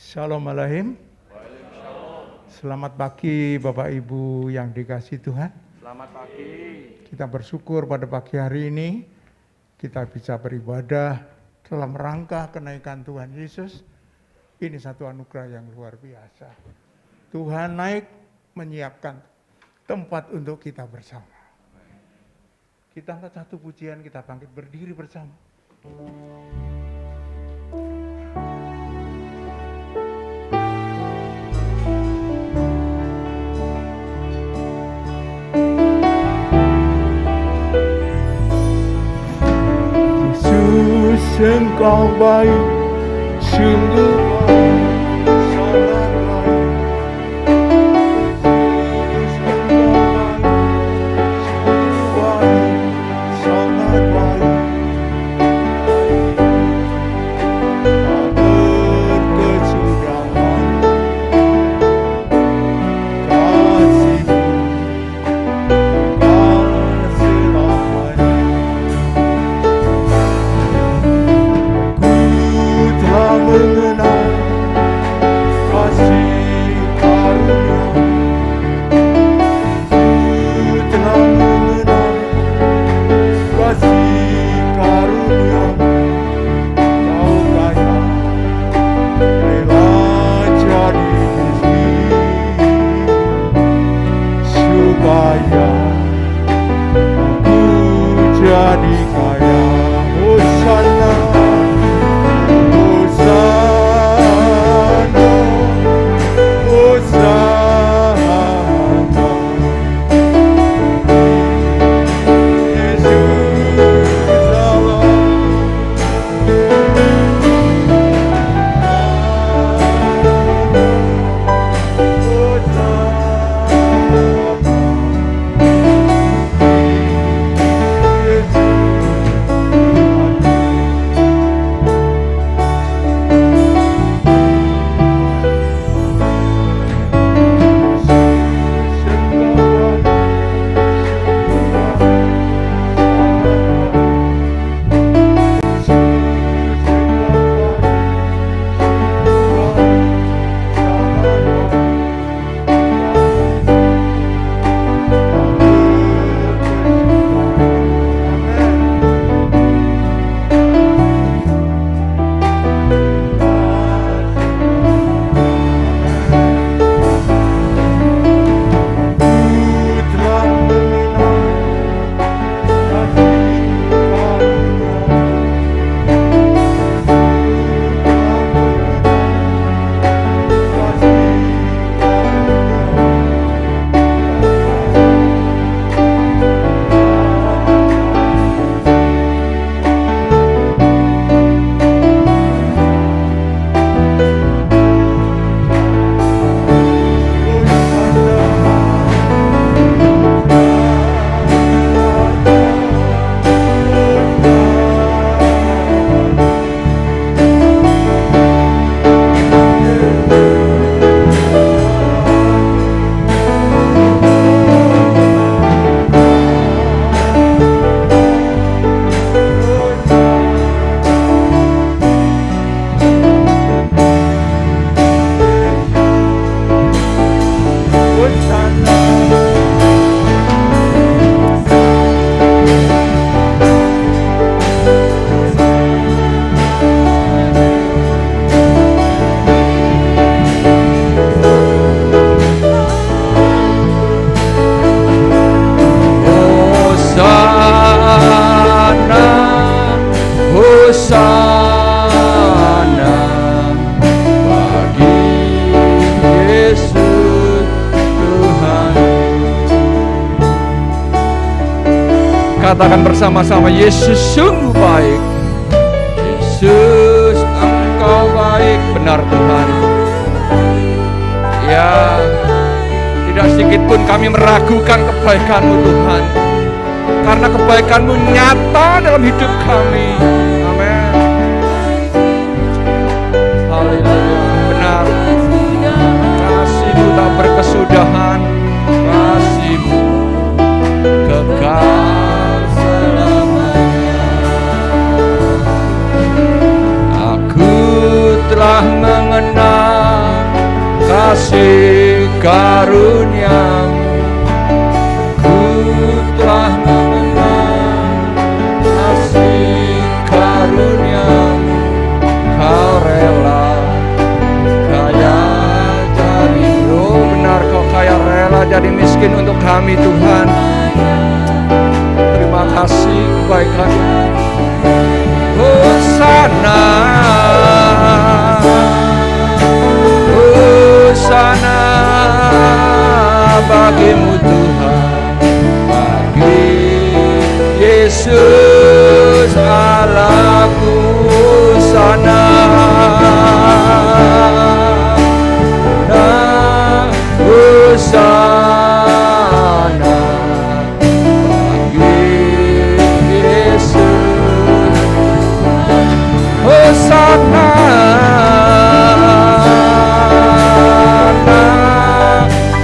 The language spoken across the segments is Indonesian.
Shalom Alaihim. Selamat pagi Bapak Ibu yang dikasihi Tuhan. Selamat pagi. Kita bersyukur pada pagi hari ini kita bisa beribadah dalam rangka kenaikan Tuhan Yesus. Ini satu anugerah yang luar biasa. Tuhan naik menyiapkan tempat untuk kita bersama. Kita angkat satu pujian, kita bangkit berdiri bersama. Yesus, Engkau baik, sungguh baik, sangat baik. Yesus, Engkau baik, sungguh baik, sangat baik. Tak berkesudahan kasih-Mu, kasih selamanya. Telah mengenal kasih karunia, ku telah mengenal kasih karunia. Kau kaya rela jadi miskin supaya aku jadi kaya. Hosana, Hosana, Hosana. Yesus Allah. Katakan bersama-sama, Yesus sungguh baik. Yesus, Engkau baik. Benar Tuhan. Ya, tidak sedikit pun kami meragukan kebaikan-Mu Tuhan, karena kebaikan-Mu nyata dalam hidup kami. Amin. Haleluya. Benar. Kasih-Mu tak berkesudahan, kasih-Mu kekal. Telah mengenal kasih karunia-Mu ku telah mengenal, kasih karunia-Mu Kau rela kaya jadi, oh benar Kau kaya rela jadi miskin untuk kami Tuhan. Terima kasih kebaikan. Hosana, Hosana bagimu Tuhan, bagi Yesus Allahku. Hosana, nah, Hosana bagi Yesus. Hosana,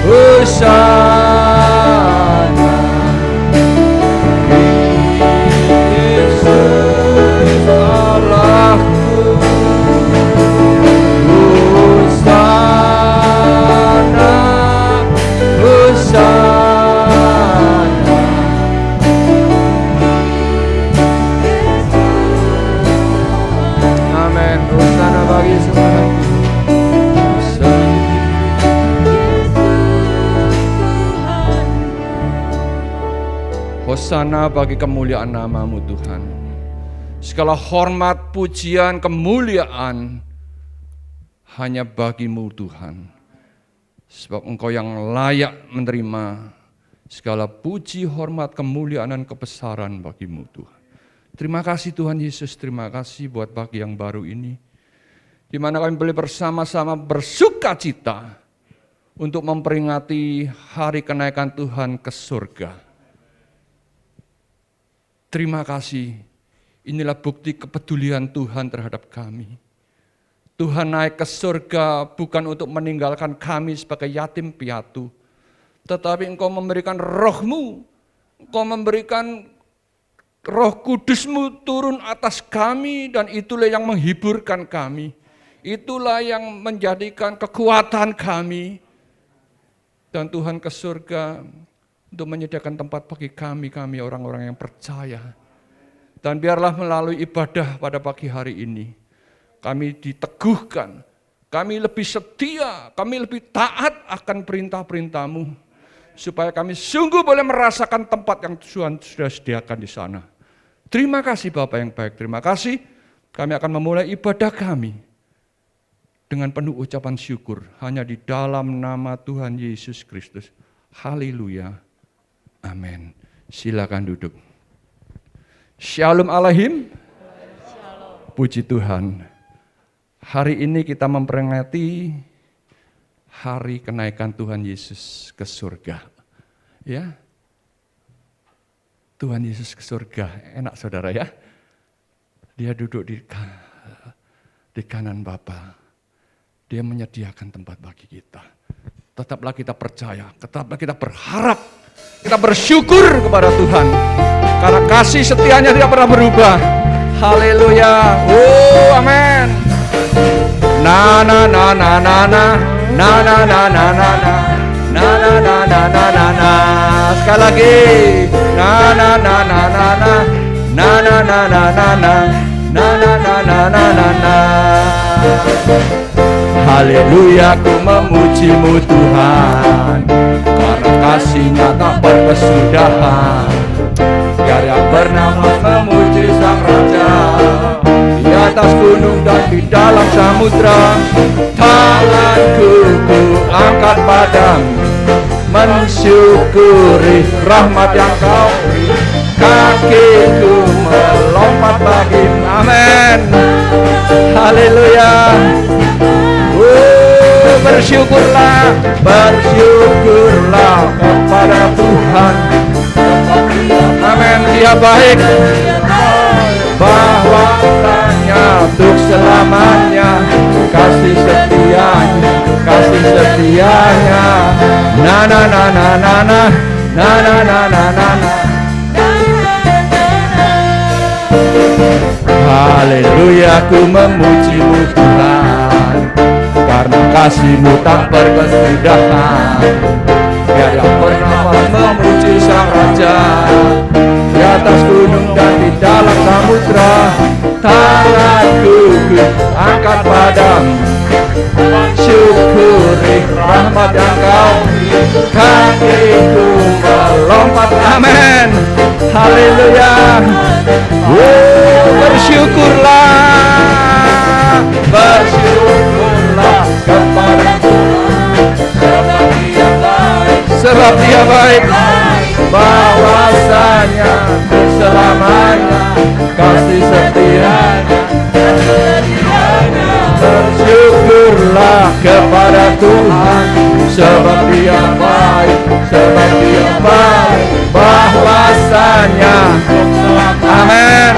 Hosana Yesus Allahku. Hosana, Hosana. Amin. Hosana bagi Yesus Allahku. Hosana bagi kemuliaan nama-Mu Tuhan. Segala hormat, pujian, kemuliaan hanya bagi-Mu Tuhan. Sebab Engkau yang layak menerima segala puji, hormat, kemuliaan, dan kebesaran bagi-Mu Tuhan. Terima kasih Tuhan Yesus, terima kasih buat pagi yang baru ini, di mana kami boleh bersama-sama bersuka cita untuk memperingati hari kenaikan Tuhan ke surga. Terima kasih, inilah bukti kepedulian Tuhan terhadap kami. Tuhan naik ke surga bukan untuk meninggalkan kami sebagai yatim piatu, tetapi Engkau memberikan Roh-Mu, Engkau memberikan Roh Kudus-Mu turun atas kami, dan itulah yang menghiburkan kami. Itulah yang menjadikan kekuatan kami. Dan Tuhan ke surga untuk menyediakan tempat bagi kami orang-orang yang percaya. Dan biarlah melalui ibadah pada pagi hari ini, kami diteguhkan, kami lebih setia, kami lebih taat akan perintah-perintah-Mu, supaya kami sungguh boleh merasakan tempat yang Tuhan sudah sediakan di sana. Terima kasih Bapa yang baik, terima kasih. Kami akan memulai ibadah kami dengan penuh ucapan syukur, hanya di dalam nama Tuhan Yesus Kristus. Haleluya. Amin. Silakan duduk. Shalom Alaihim. Puji Tuhan. Hari ini kita memperingati hari kenaikan Tuhan Yesus ke surga. Ya. Tuhan Yesus ke surga. Enak saudara ya. Dia duduk di kanan Bapa. Dia menyediakan tempat bagi kita. Tetaplah kita percaya, tetaplah kita berharap. Kita bersyukur kepada Tuhan karena kasih setianya tidak pernah berubah. Haleluya. Oh, amin. Na na na na na na na na na na na na na na na na na na. Sekali lagi. Na na na na na na na na na na na na na na na na na na. Haleluya, ku memuji-Mu Tuhan, karena kasih-Nya tak berkesudahan. Biar yang bernama memuji Sang Raja, di atas gunung dan di dalam samudra. Tanganku ku angkat padamu, mensyukuri rahmat yang Kau beri. Kakiku melompat bagi-Mu. Amin. Haleluya. Bersyukurlah, bersyukurlah kepada Tuhan. Amin. Dia baik, bahwa tanya untuk selamanya. Kasih setianya, kasih setianya. Na na na na na na na na na na na na. Haleluya, ku memuji-Mu Tuhan, karena kasih-Mu tak berkesudahan. Biar yang bernafas memuji Sang Raja, di atas gunung dan di dalam samudra, tanganku angkat padamu, syukuri rahmat yang Kau, kakiku melompat. Amin. Haleluya. Bersyukurlah, bersyukurlah kepada Tuhan, sebab Dia baik, bahwasanya selamanya kasih setia-Nya. Bersyukurlah kepada Tuhan, sebab Dia baik, sebab Dia baik, bahwasanya. Amin.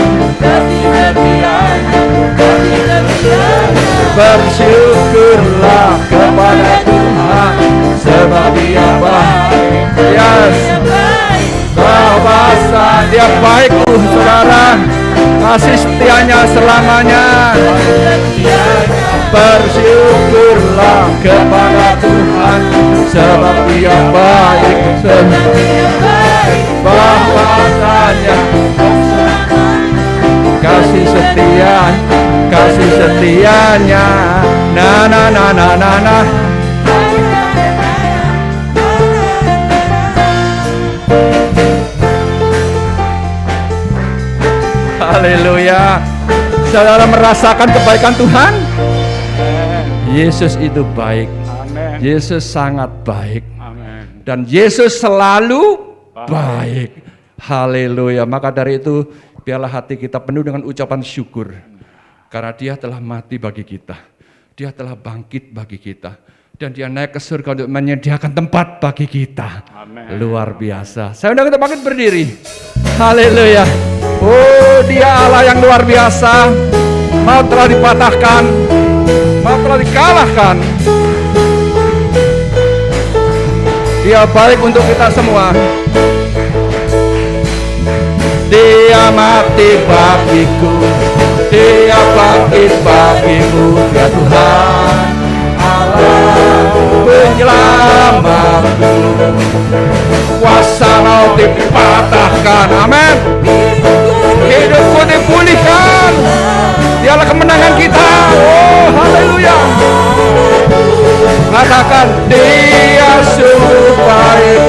Bersyukurlah kepada Tuhan, sebab Dia baik. Yes. Bahwasanya Dia baik, saudara. Kasih setia-Nya selamanya. Bersyukurlah kepada Tuhan, sebab Dia baik, sebab Dia baik, bahwasanya kasih setia-Nya. Na na na na na na. Haleluya. Saudara merasakan kebaikan Tuhan? Yesus itu baik. Amen. Yesus sangat baik. Amen. Dan Yesus selalu baik. Haleluya. Maka dari itu biarlah hati kita penuh dengan ucapan syukur. Karena Dia telah mati bagi kita. Dia telah bangkit bagi kita. Dan Dia naik ke surga untuk menyediakan tempat bagi kita. Amen. Luar biasa. Saya undang kita bangkit berdiri. Haleluya. Oh, Dia Allah yang luar biasa. Maut telah dipatahkan, maut telah dikalahkan. Dia baik untuk kita semua. Dia mati bagiku, Dia bangkit bagimu. Dia Tuhan Allah penyelamatku. Kuasa maut dipatahkan. Amin. Hidupku dipulihkan. Dialah kemenangan kita. Oh, haleluya. Katakan, Dia sungguh baik,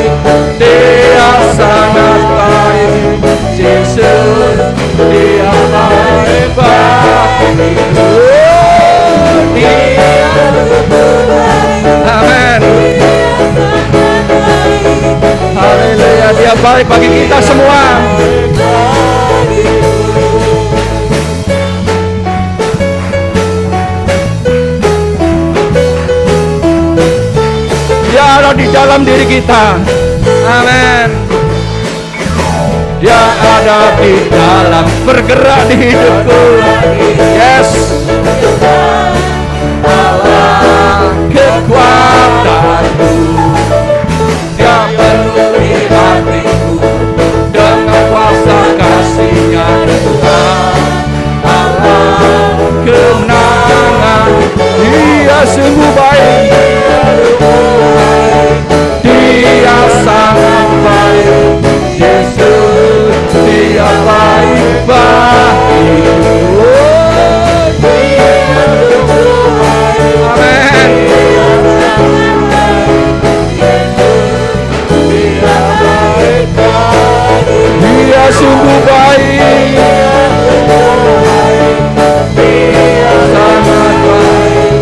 Dia sangat baik. Yesus, Dia baik bagiku. Dia amin. Haleluya. Dia baik bagi kita semua. Dia ada di dalam diri kita. Amin. Dia ada di dalam, bergerak di hidupku. Yes. Allah kekuatanku. Dia penuhi hatiku dengan kuasa kasih-Nya. Tuhan Allah kemenangan. Dia sungguh baik. Dia sangat baik. Yesus, Dia baik bagiku. Amin. Dia sungguh baik. Dia sangat baik.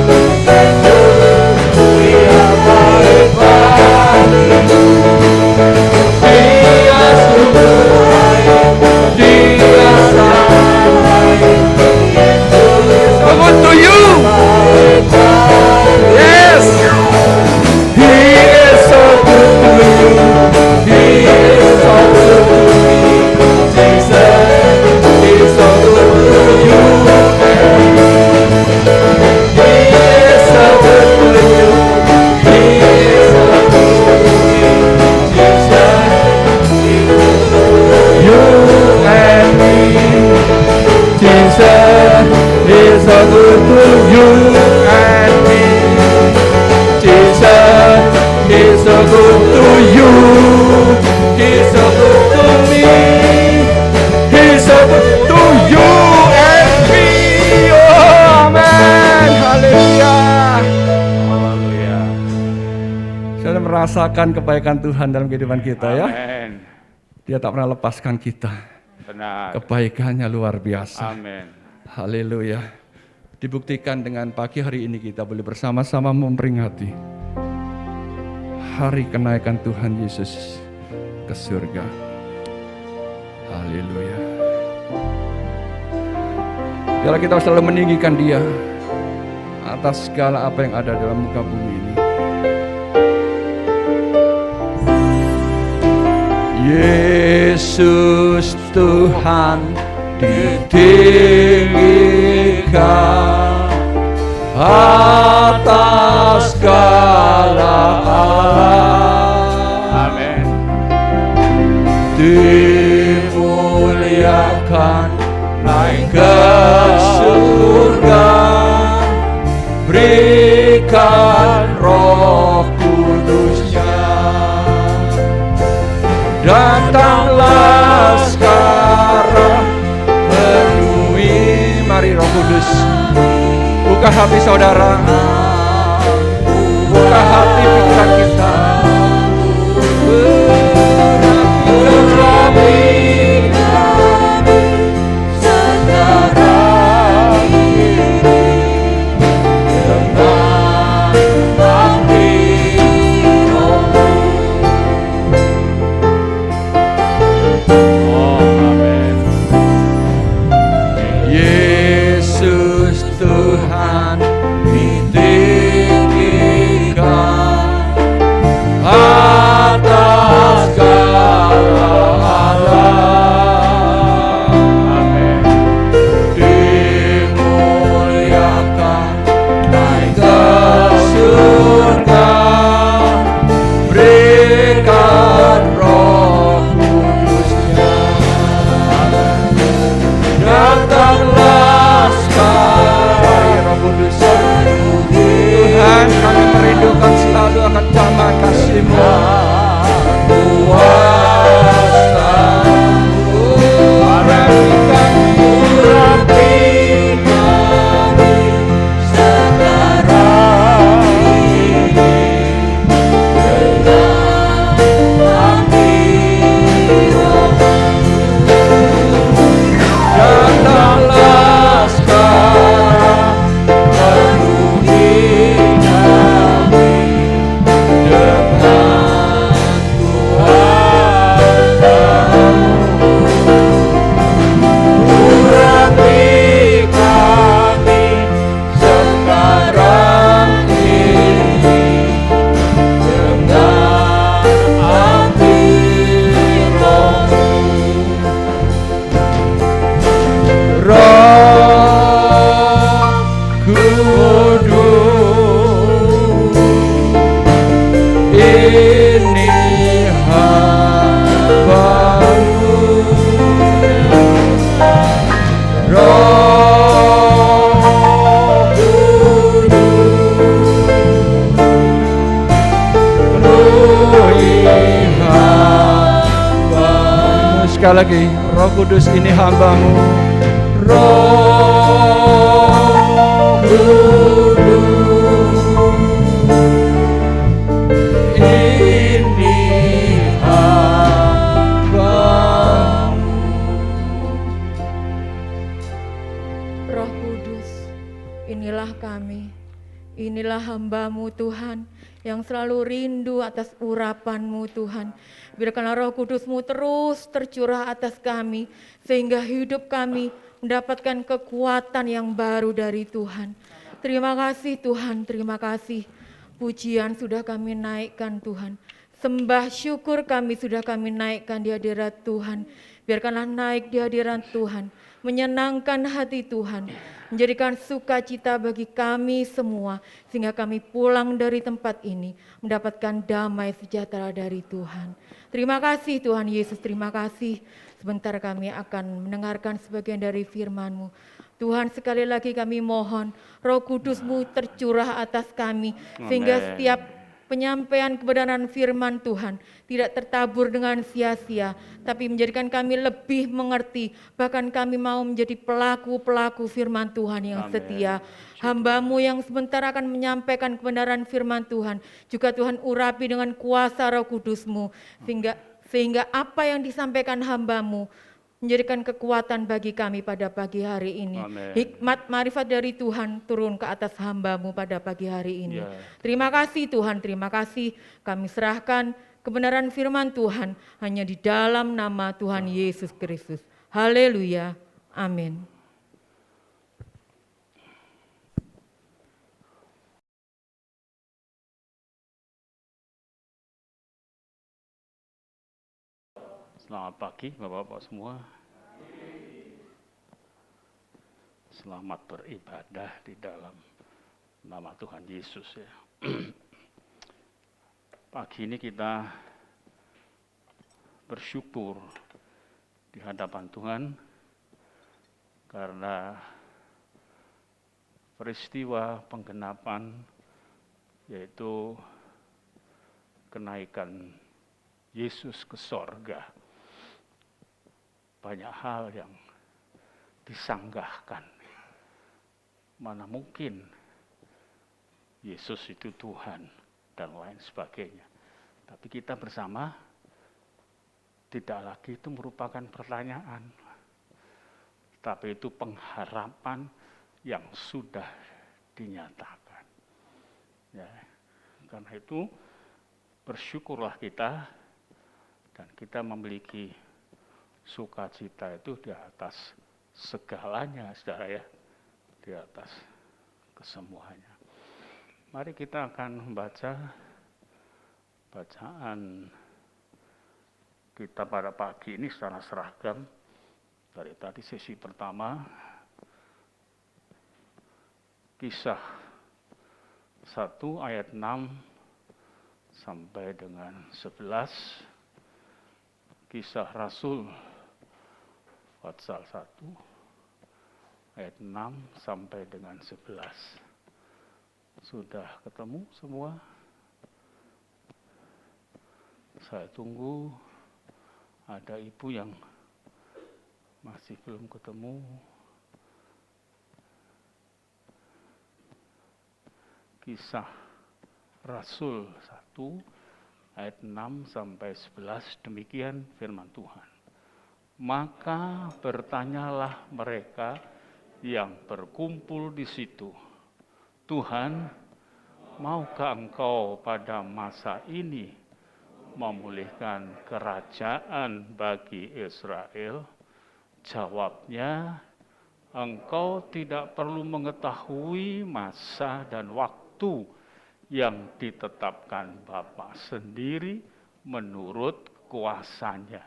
Dia baik bagiku. Dia sungguh baik. Dia sangat baik. you, He's so good to me, He's so good to you and me. Oh, amen, haleluya. Haleluya. Saya merasakan kebaikan Tuhan dalam kehidupan kita ya. Amin. Dia tak pernah lepaskan kita. Benar. Kebaikannya luar biasa. Amin. Haleluya. Dibuktikan dengan pagi hari ini kita boleh bersama-sama memperingati hari kenaikan Tuhan Yesus ke surga. Haleluya. Biarlah kita selalu meninggikan Dia atas segala apa yang ada dalam muka bumi ini. Yesus Tuhan ditinggikan atas segala alam. Amin. Dimuliakan naik ke surga, berikan Roh Kudus-Nya. Datanglah sekarang, penuhi, mari Roh Kudus. Buka hati saudara, buka hati pikiran kita. Berapi kami sekarang ini dengan api Roh-Mu. Oh, amin. Yesus Tuhan ditinggikan atas segala alam. Amin. Dimuliakan naik ke surga, berikan Roh Kudus-Nya. Datanglah sekarang, Roh Kudus. Tuhan, kami merindukan selalu akan damai kasih-Mu. Kuasa-Mu rapikan, urapi kami sekarang ini dengan api Roh-Mu. Datanglah sekarang, penuhi kami dengan kuasa-Mu. Urapi kami sekarang ini dengan api Roh-Mu. Roh Kudus, ini hamba-Mu. Roh Kudus, penuhi hamba-Mu. Sekali lagi, Roh Kudus ini hamba-Mu. Roh Kudus, ini hamba-Mu. Roh Kudus, inilah kami, inilah hamba-Mu Tuhan, yang selalu rindu atas urapan-Mu Tuhan. Biarkanlah Roh Kudus-Mu terus tercurah atas kami, sehingga hidup kami mendapatkan kekuatan yang baru dari Tuhan. Terima kasih Tuhan, terima kasih. Pujian sudah kami naikkan Tuhan. Sembah syukur kami sudah kami naikkan di hadirat Tuhan. Biarkanlah naik di hadirat Tuhan, menyenangkan hati Tuhan, menjadikan sukacita bagi kami semua, sehingga kami pulang dari tempat ini mendapatkan damai sejahtera dari Tuhan. Terima kasih Tuhan Yesus, terima kasih. Sebentar kami akan mendengarkan sebagian dari firman-Mu. Tuhan, sekali lagi kami mohon Roh Kudus-Mu tercurah atas kami, sehingga setiap penyampaian kebenaran firman Tuhan tidak tertabur dengan sia-sia, tapi menjadikan kami lebih mengerti, bahkan kami mau menjadi pelaku-pelaku firman Tuhan yang Amin. setia. Hamba-Mu yang sebentar akan menyampaikan kebenaran firman Tuhan, juga Tuhan urapi dengan kuasa Roh Kudus-Mu, sehingga apa yang disampaikan hamba-Mu menjadikan kekuatan bagi kami pada pagi hari ini. Amin. Hikmat marifat dari Tuhan turun ke atas hamba-Mu pada pagi hari ini. Ya. Terima kasih Tuhan, terima kasih. Kami serahkan kebenaran firman Tuhan hanya di dalam nama Tuhan Yesus Kristus. Haleluya. Amin. Selamat pagi Bapak-Bapak semua. Selamat beribadah di dalam nama Tuhan Yesus ya. Pagi ini kita bersyukur di hadapan Tuhan karena peristiwa penggenapan yaitu kenaikan Yesus ke sorga. Banyak hal yang disanggahkan. Mana mungkin Yesus itu Tuhan dan lain sebagainya. Tapi kita bersama tidak lagi itu merupakan pertanyaan. Tapi itu pengharapan yang sudah dinyatakan. Ya, karena itu bersyukurlah kita dan kita memiliki sukacita itu di atas segalanya, saudara ya, di atas kesemuanya. Mari kita akan membaca bacaan kita pada pagi ini secara seragam. Dari tadi sesi pertama, Kisah 1 ayat 6 sampai dengan 11, Kisah Rasul pasal 1 ayat 6 sampai dengan 11. Sudah ketemu semua? Saya tunggu ada ibu yang masih belum ketemu. Kisah Rasul 1 ayat 6 sampai 11, demikian firman Tuhan. Maka bertanyalah mereka yang berkumpul di situ, Tuhan, maukah Engkau pada masa ini memulihkan kerajaan bagi Israel? Jawabnya, Engkau tidak perlu mengetahui masa dan waktu yang ditetapkan Bapa sendiri menurut kuasanya.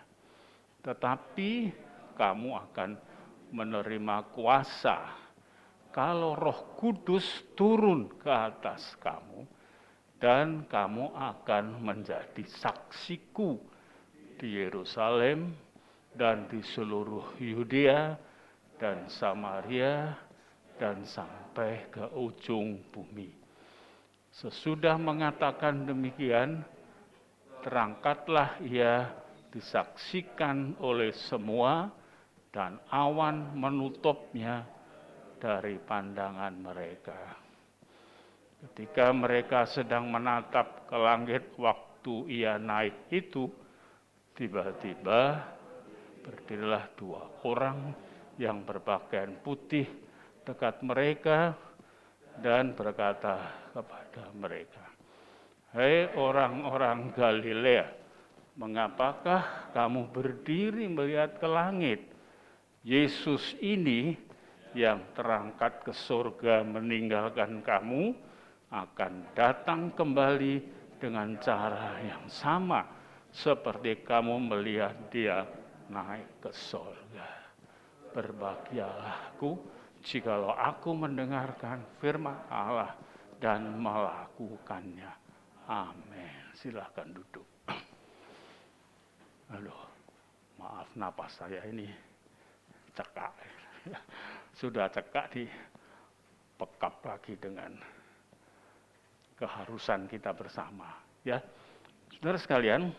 Tetapi kamu akan menerima kuasa kalau Roh Kudus turun ke atas kamu, dan kamu akan menjadi saksiku di Yerusalem dan di seluruh Yudea dan Samaria dan sampai ke ujung bumi. Sesudah mengatakan demikian, terangkatlah ia disaksikan oleh semua, dan awan menutupnya dari pandangan mereka. Ketika mereka sedang menatap ke langit waktu ia naik itu, tiba-tiba berdirilah 2 orang yang berpakaian putih dekat mereka dan berkata kepada mereka, "Hei orang-orang Galilea, mengapakah kamu berdiri melihat ke langit? Yesus ini yang terangkat ke surga meninggalkan kamu akan datang kembali dengan cara yang sama seperti kamu melihat dia naik ke surga. Berbahagialah aku jikalau aku mendengarkan firman Allah dan melakukannya." Amin. Silakan duduk. Aduh, maaf napas saya ini cekak. Sudah cekak, dipekap lagi dengan keharusan kita bersama. Ya, saudara sekalian,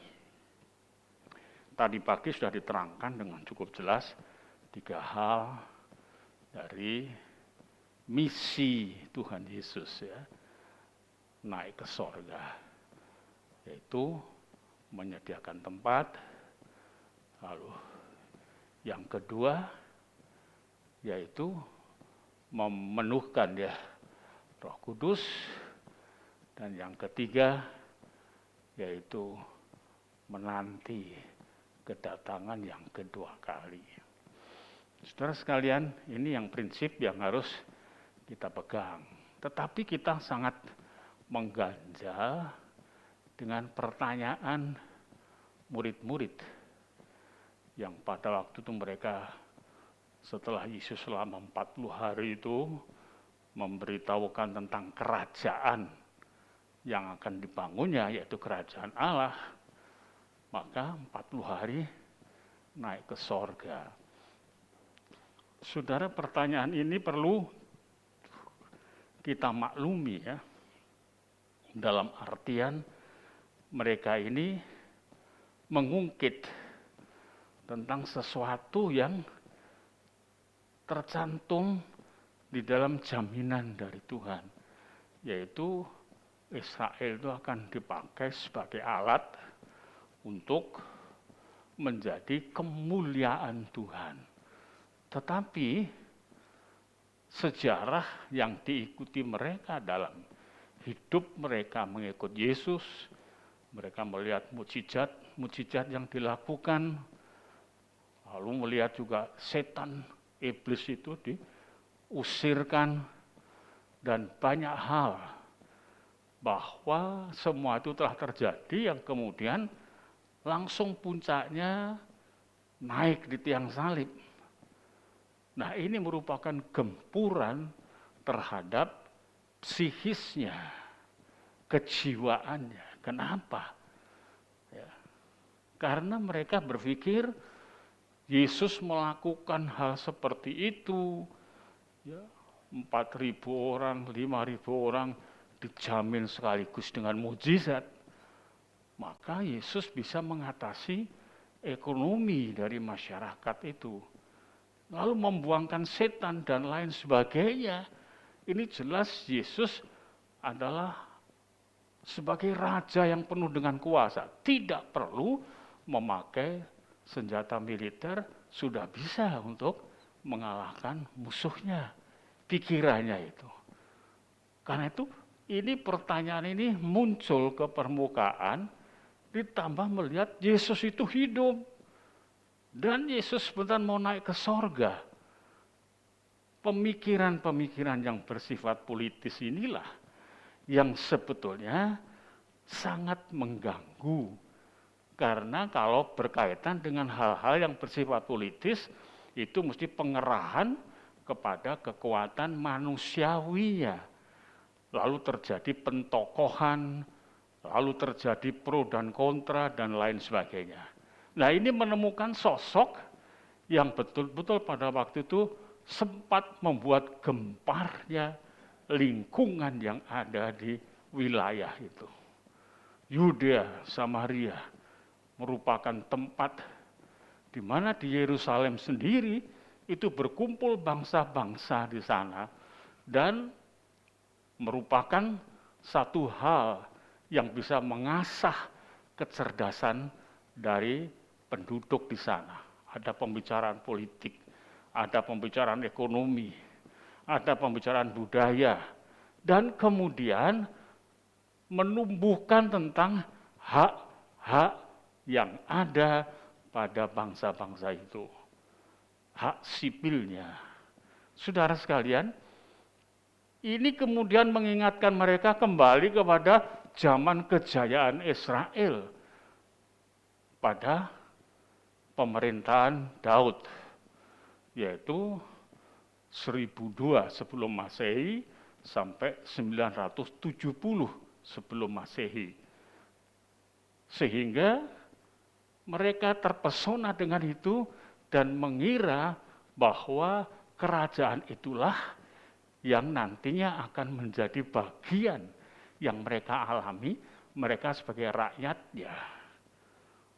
tadi pagi sudah diterangkan dengan cukup jelas 3 hal dari misi Tuhan Yesus, ya, naik ke sorga, yaitu menyediakan tempat. Lalu yang kedua yaitu memenuhkan ya Roh Kudus, dan yang ketiga yaitu menanti kedatangan yang kedua kali. Saudara sekalian, ini yang prinsip yang harus kita pegang. Tetapi kita sangat mengganjal dengan pertanyaan murid-murid yang pada waktu itu mereka setelah Yesus selama 40 hari itu memberitahukan tentang kerajaan yang akan dibangunnya, yaitu kerajaan Allah, maka 40 hari naik ke sorga. Saudara, pertanyaan ini perlu kita maklumi, ya, dalam artian mereka ini mengungkit tentang sesuatu yang tercantum di dalam jaminan dari Tuhan, yaitu Israel itu akan dipakai sebagai alat untuk menjadi kemuliaan Tuhan. Tetapi sejarah yang diikuti mereka dalam hidup mereka mengikut Yesus, mereka melihat mukjizat yang dilakukan, lalu melihat juga setan, iblis itu diusirkan, dan banyak hal, bahwa semua itu telah terjadi yang kemudian langsung puncaknya naik di tiang salib. Nah, ini merupakan gempuran terhadap psikisnya, kejiwaannya. Kenapa? Ya, karena mereka berpikir Yesus melakukan hal seperti itu, ya, 4.000 orang, 5.000 orang dijamin sekaligus dengan mukjizat. Maka Yesus bisa mengatasi ekonomi dari masyarakat itu, lalu membuangkan setan dan lain sebagainya. Ini jelas Yesus adalah sebagai raja yang penuh dengan kuasa, tidak perlu memakai senjata militer, sudah bisa untuk mengalahkan musuhnya. Pikirannya itu. Karena itu ini pertanyaan ini muncul ke permukaan, ditambah melihat Yesus itu hidup. Dan Yesus sebentar mau naik ke sorga. Pemikiran-pemikiran yang bersifat politis inilah yang sebetulnya sangat mengganggu. Karena kalau berkaitan dengan hal-hal yang bersifat politis, itu mesti pengerahan kepada kekuatan manusiawinya. Lalu terjadi pentokohan, lalu terjadi pro dan kontra, dan lain sebagainya. Nah, ini menemukan sosok yang betul-betul pada waktu itu sempat membuat gemparnya lingkungan yang ada di wilayah itu. Yudea, Samaria merupakan tempat di mana di Yerusalem sendiri itu berkumpul bangsa-bangsa di sana, dan merupakan satu hal yang bisa mengasah kecerdasan dari penduduk di sana. Ada pembicaraan politik, ada pembicaraan ekonomi, ada pembicaraan budaya, dan kemudian menumbuhkan tentang hak-hak yang ada pada bangsa-bangsa itu. Hak sipilnya. Saudara sekalian, ini kemudian mengingatkan mereka kembali kepada zaman kejayaan Israel pada pemerintahan Daud, yaitu 1002 sebelum Masehi sampai 970 sebelum Masehi. Sehingga mereka terpesona dengan itu dan mengira bahwa kerajaan itulah yang nantinya akan menjadi bagian yang mereka alami, mereka sebagai rakyatnya.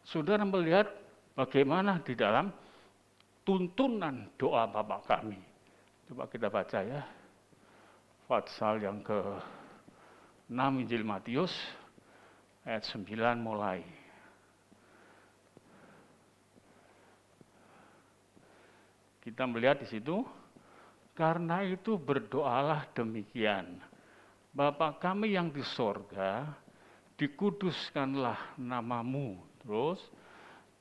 Saudara melihat bagaimana di dalam tuntunan doa Bapa kami. Coba kita baca ya, Pasal yang ke-6 Injil Matius, ayat 9 mulai. Kita melihat di situ, karena itu berdoalah demikian. Bapa kami yang di sorga, dikuduskanlah namamu. Terus,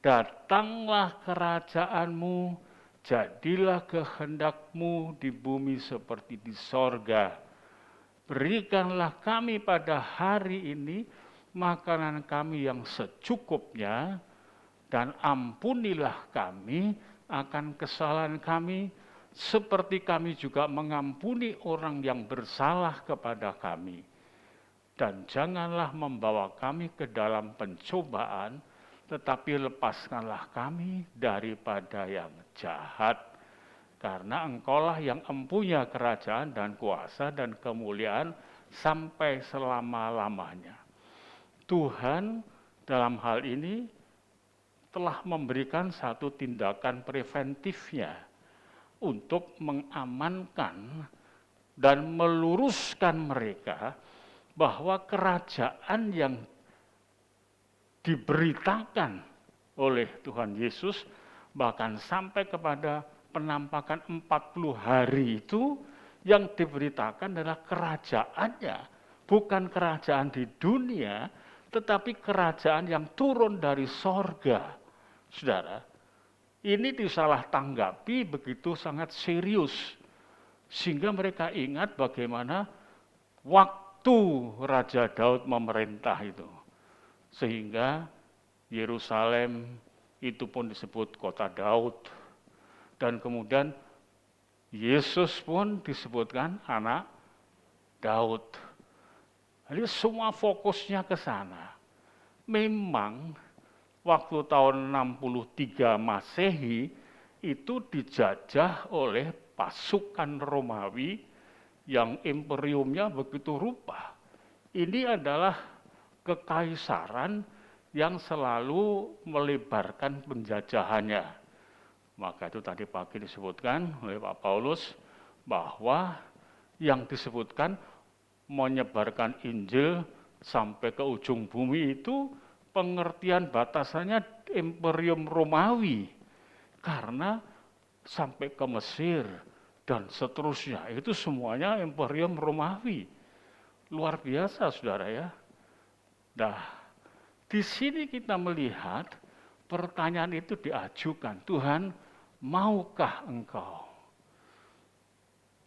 datanglah kerajaanmu, jadilah kehendakmu di bumi seperti di sorga. Berikanlah kami pada hari ini makanan kami yang secukupnya, dan ampunilah kami akan kesalahan kami, seperti kami juga mengampuni orang yang bersalah kepada kami. Dan janganlah membawa kami ke dalam pencobaan, tetapi lepaskanlah kami daripada yang jahat. Karena Engkaulah yang empunya kerajaan dan kuasa dan kemuliaan sampai selama-lamanya. Tuhan dalam hal ini telah memberikan satu tindakan preventifnya untuk mengamankan dan meluruskan mereka bahwa kerajaan yang diberitakan oleh Tuhan Yesus bahkan sampai kepada penampakan 40 hari itu yang diberitakan adalah kerajaannya, bukan kerajaan di dunia, tetapi kerajaan yang turun dari sorga. Saudara, ini disalah tanggapi begitu sangat serius, sehingga mereka ingat bagaimana waktu Raja Daud memerintah itu, sehingga Yerusalem itu pun disebut kota Daud, dan kemudian Yesus pun disebutkan anak Daud. Jadi semua fokusnya ke sana. Memang waktu tahun 63 Masehi itu dijajah oleh pasukan Romawi yang imperiumnya begitu rupa. Ini adalah kekaisaran yang selalu melebarkan penjajahannya. Maka itu tadi pagi disebutkan oleh Pak Paulus bahwa yang disebutkan menyebarkan Injil sampai ke ujung bumi itu pengertian batasannya Imperium Romawi, karena sampai ke Mesir dan seterusnya itu semuanya Imperium Romawi. Luar biasa saudara ya. Nah, di sini kita melihat pertanyaan itu diajukan, Tuhan maukah Engkau?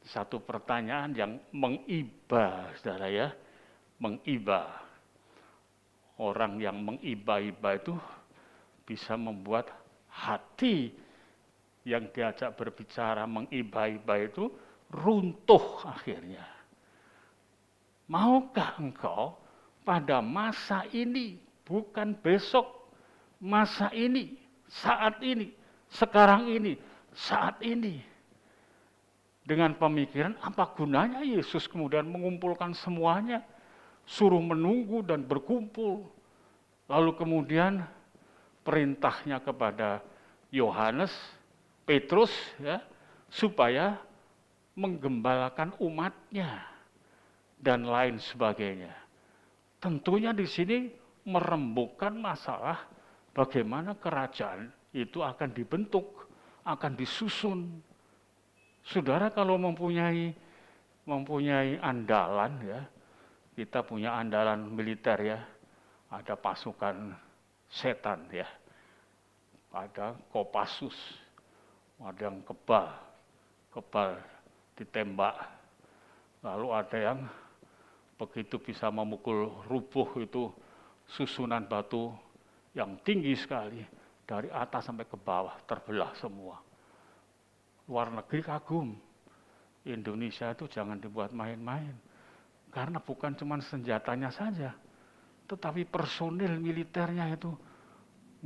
Satu pertanyaan yang mengiba, saudara ya, mengiba. Orang yang mengiba-iba itu bisa membuat hati yang diajak berbicara mengiba-iba itu runtuh akhirnya. Maukah Engkau pada masa ini, bukan besok, masa ini, saat ini, sekarang ini, saat ini, dengan pemikiran apa gunanya Yesus kemudian mengumpulkan semuanya, suruh menunggu dan berkumpul. Lalu kemudian perintahnya kepada Yohanes, Petrus ya, supaya menggembalakan umatnya dan lain sebagainya. Tentunya di sini merembukkan masalah bagaimana kerajaan itu akan dibentuk, akan disusun. Saudara kalau mempunyai andalan ya, kita punya andalan militer ya, ada pasukan setan ya, ada Kopassus, ada yang kebal ditembak, lalu ada yang begitu bisa memukul rubuh itu susunan batu yang tinggi sekali, dari atas sampai ke bawah terbelah semua. Luar negeri kagum, Indonesia itu jangan dibuat main-main, karena bukan cuma senjatanya saja, tetapi personil militernya itu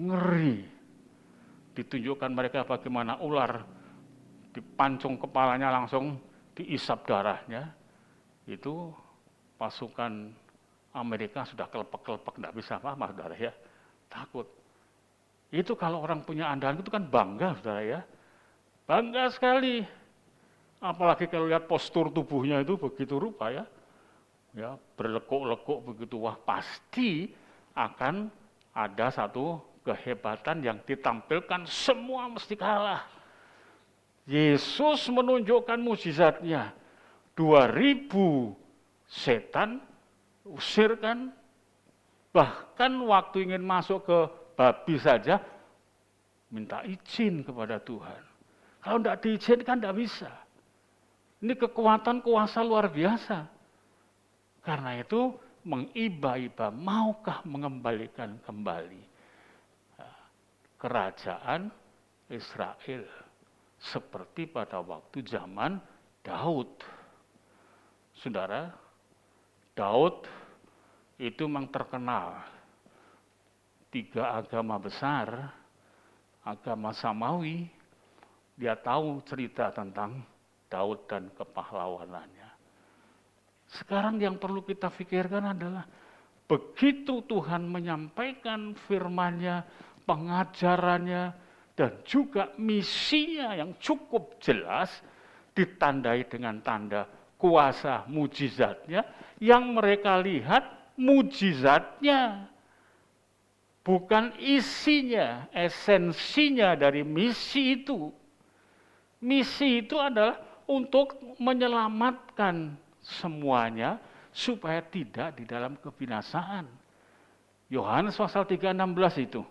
ngeri. Ditunjukkan mereka bagaimana ular dipancung kepalanya langsung diisap darahnya. Itu pasukan Amerika sudah kelepek-kelepek, tidak bisa apa-apa, saudara ya. Takut. Itu kalau orang punya andalan itu kan bangga, saudara ya. Bangga sekali. Apalagi kalau lihat postur tubuhnya itu begitu rupa ya. Ya, berlekuk-lekuk begitu, wah pasti akan ada satu kehebatan yang ditampilkan, semua mesti kalah. Yesus menunjukkan mukjizatnya. 2000 setan usirkan, bahkan waktu ingin masuk ke babi saja minta izin kepada Tuhan. Kalau tidak diizinkan tidak bisa. Ini kekuatan kuasa luar biasa. Karena itu mengiba-iba, maukah mengembalikan kembali kerajaan Israel seperti pada waktu zaman Daud. Saudara, Daud itu memang terkenal 3 agama besar, agama Samawi, dia tahu cerita tentang Daud dan kepahlawanannya. Sekarang yang perlu kita pikirkan adalah begitu Tuhan menyampaikan firman-Nya, pengajarannya, dan juga misinya yang cukup jelas, ditandai dengan tanda kuasa mujizatnya, yang mereka lihat mujizatnya, bukan isinya, esensinya dari misi itu. Misi itu adalah untuk menyelamatkan semuanya supaya tidak di dalam kebinasaan. Yohanes pasal 3:16 itu.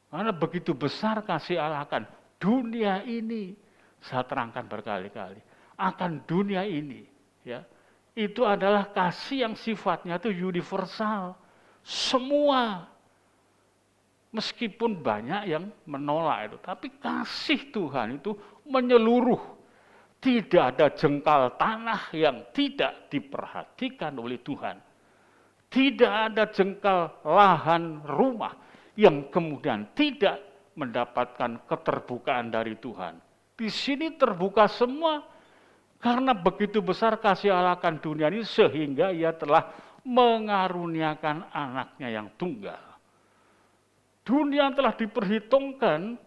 Karena begitu besar kasih Allah akan dunia ini, saya terangkan berkali-kali, akan dunia ini, ya. Itu adalah kasih yang sifatnya itu universal. Semua. Meskipun banyak yang menolak itu, tapi kasih Tuhan itu menyeluruh. Tidak ada jengkal tanah yang tidak diperhatikan oleh Tuhan. Tidak ada jengkal lahan rumah yang kemudian tidak mendapatkan keterbukaan dari Tuhan. Di sini terbuka semua karena begitu besar kasih Allah akan dunia ini sehingga Ia telah mengaruniakan anaknya yang tunggal. Dunia telah diperhitungkan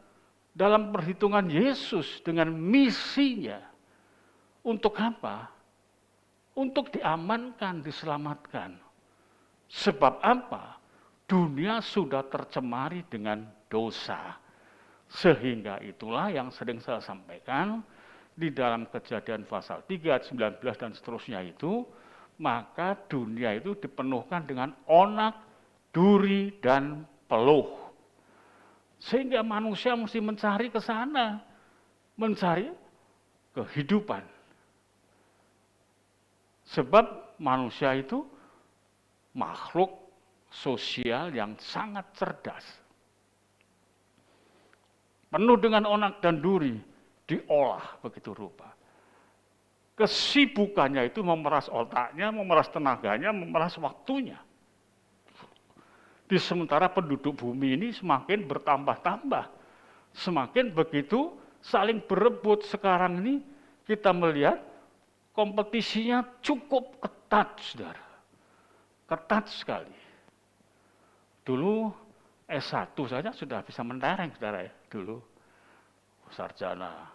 dalam perhitungan Yesus dengan misinya. Untuk apa? Untuk diamankan, diselamatkan. Sebab apa? Dunia sudah tercemari dengan dosa. Sehingga itulah yang sering saya sampaikan di dalam Kejadian pasal 3 ayat 19 dan seterusnya itu, maka dunia itu dipenuhkan dengan onak, duri, dan peluh. Sehingga manusia mesti mencari ke sana, mencari kehidupan. Sebab manusia itu makhluk sosial yang sangat cerdas. Penuh dengan onak dan duri, diolah begitu rupa. Kesibukannya itu memeras otaknya, memeras tenaganya, memeras waktunya. Di sementara penduduk bumi ini semakin bertambah-tambah. Semakin begitu saling berebut. Sekarang ini kita melihat kompetisinya cukup ketat, saudara. Ketat sekali. Dulu S1 saja sudah bisa mentereng, saudara ya. Dulu sarjana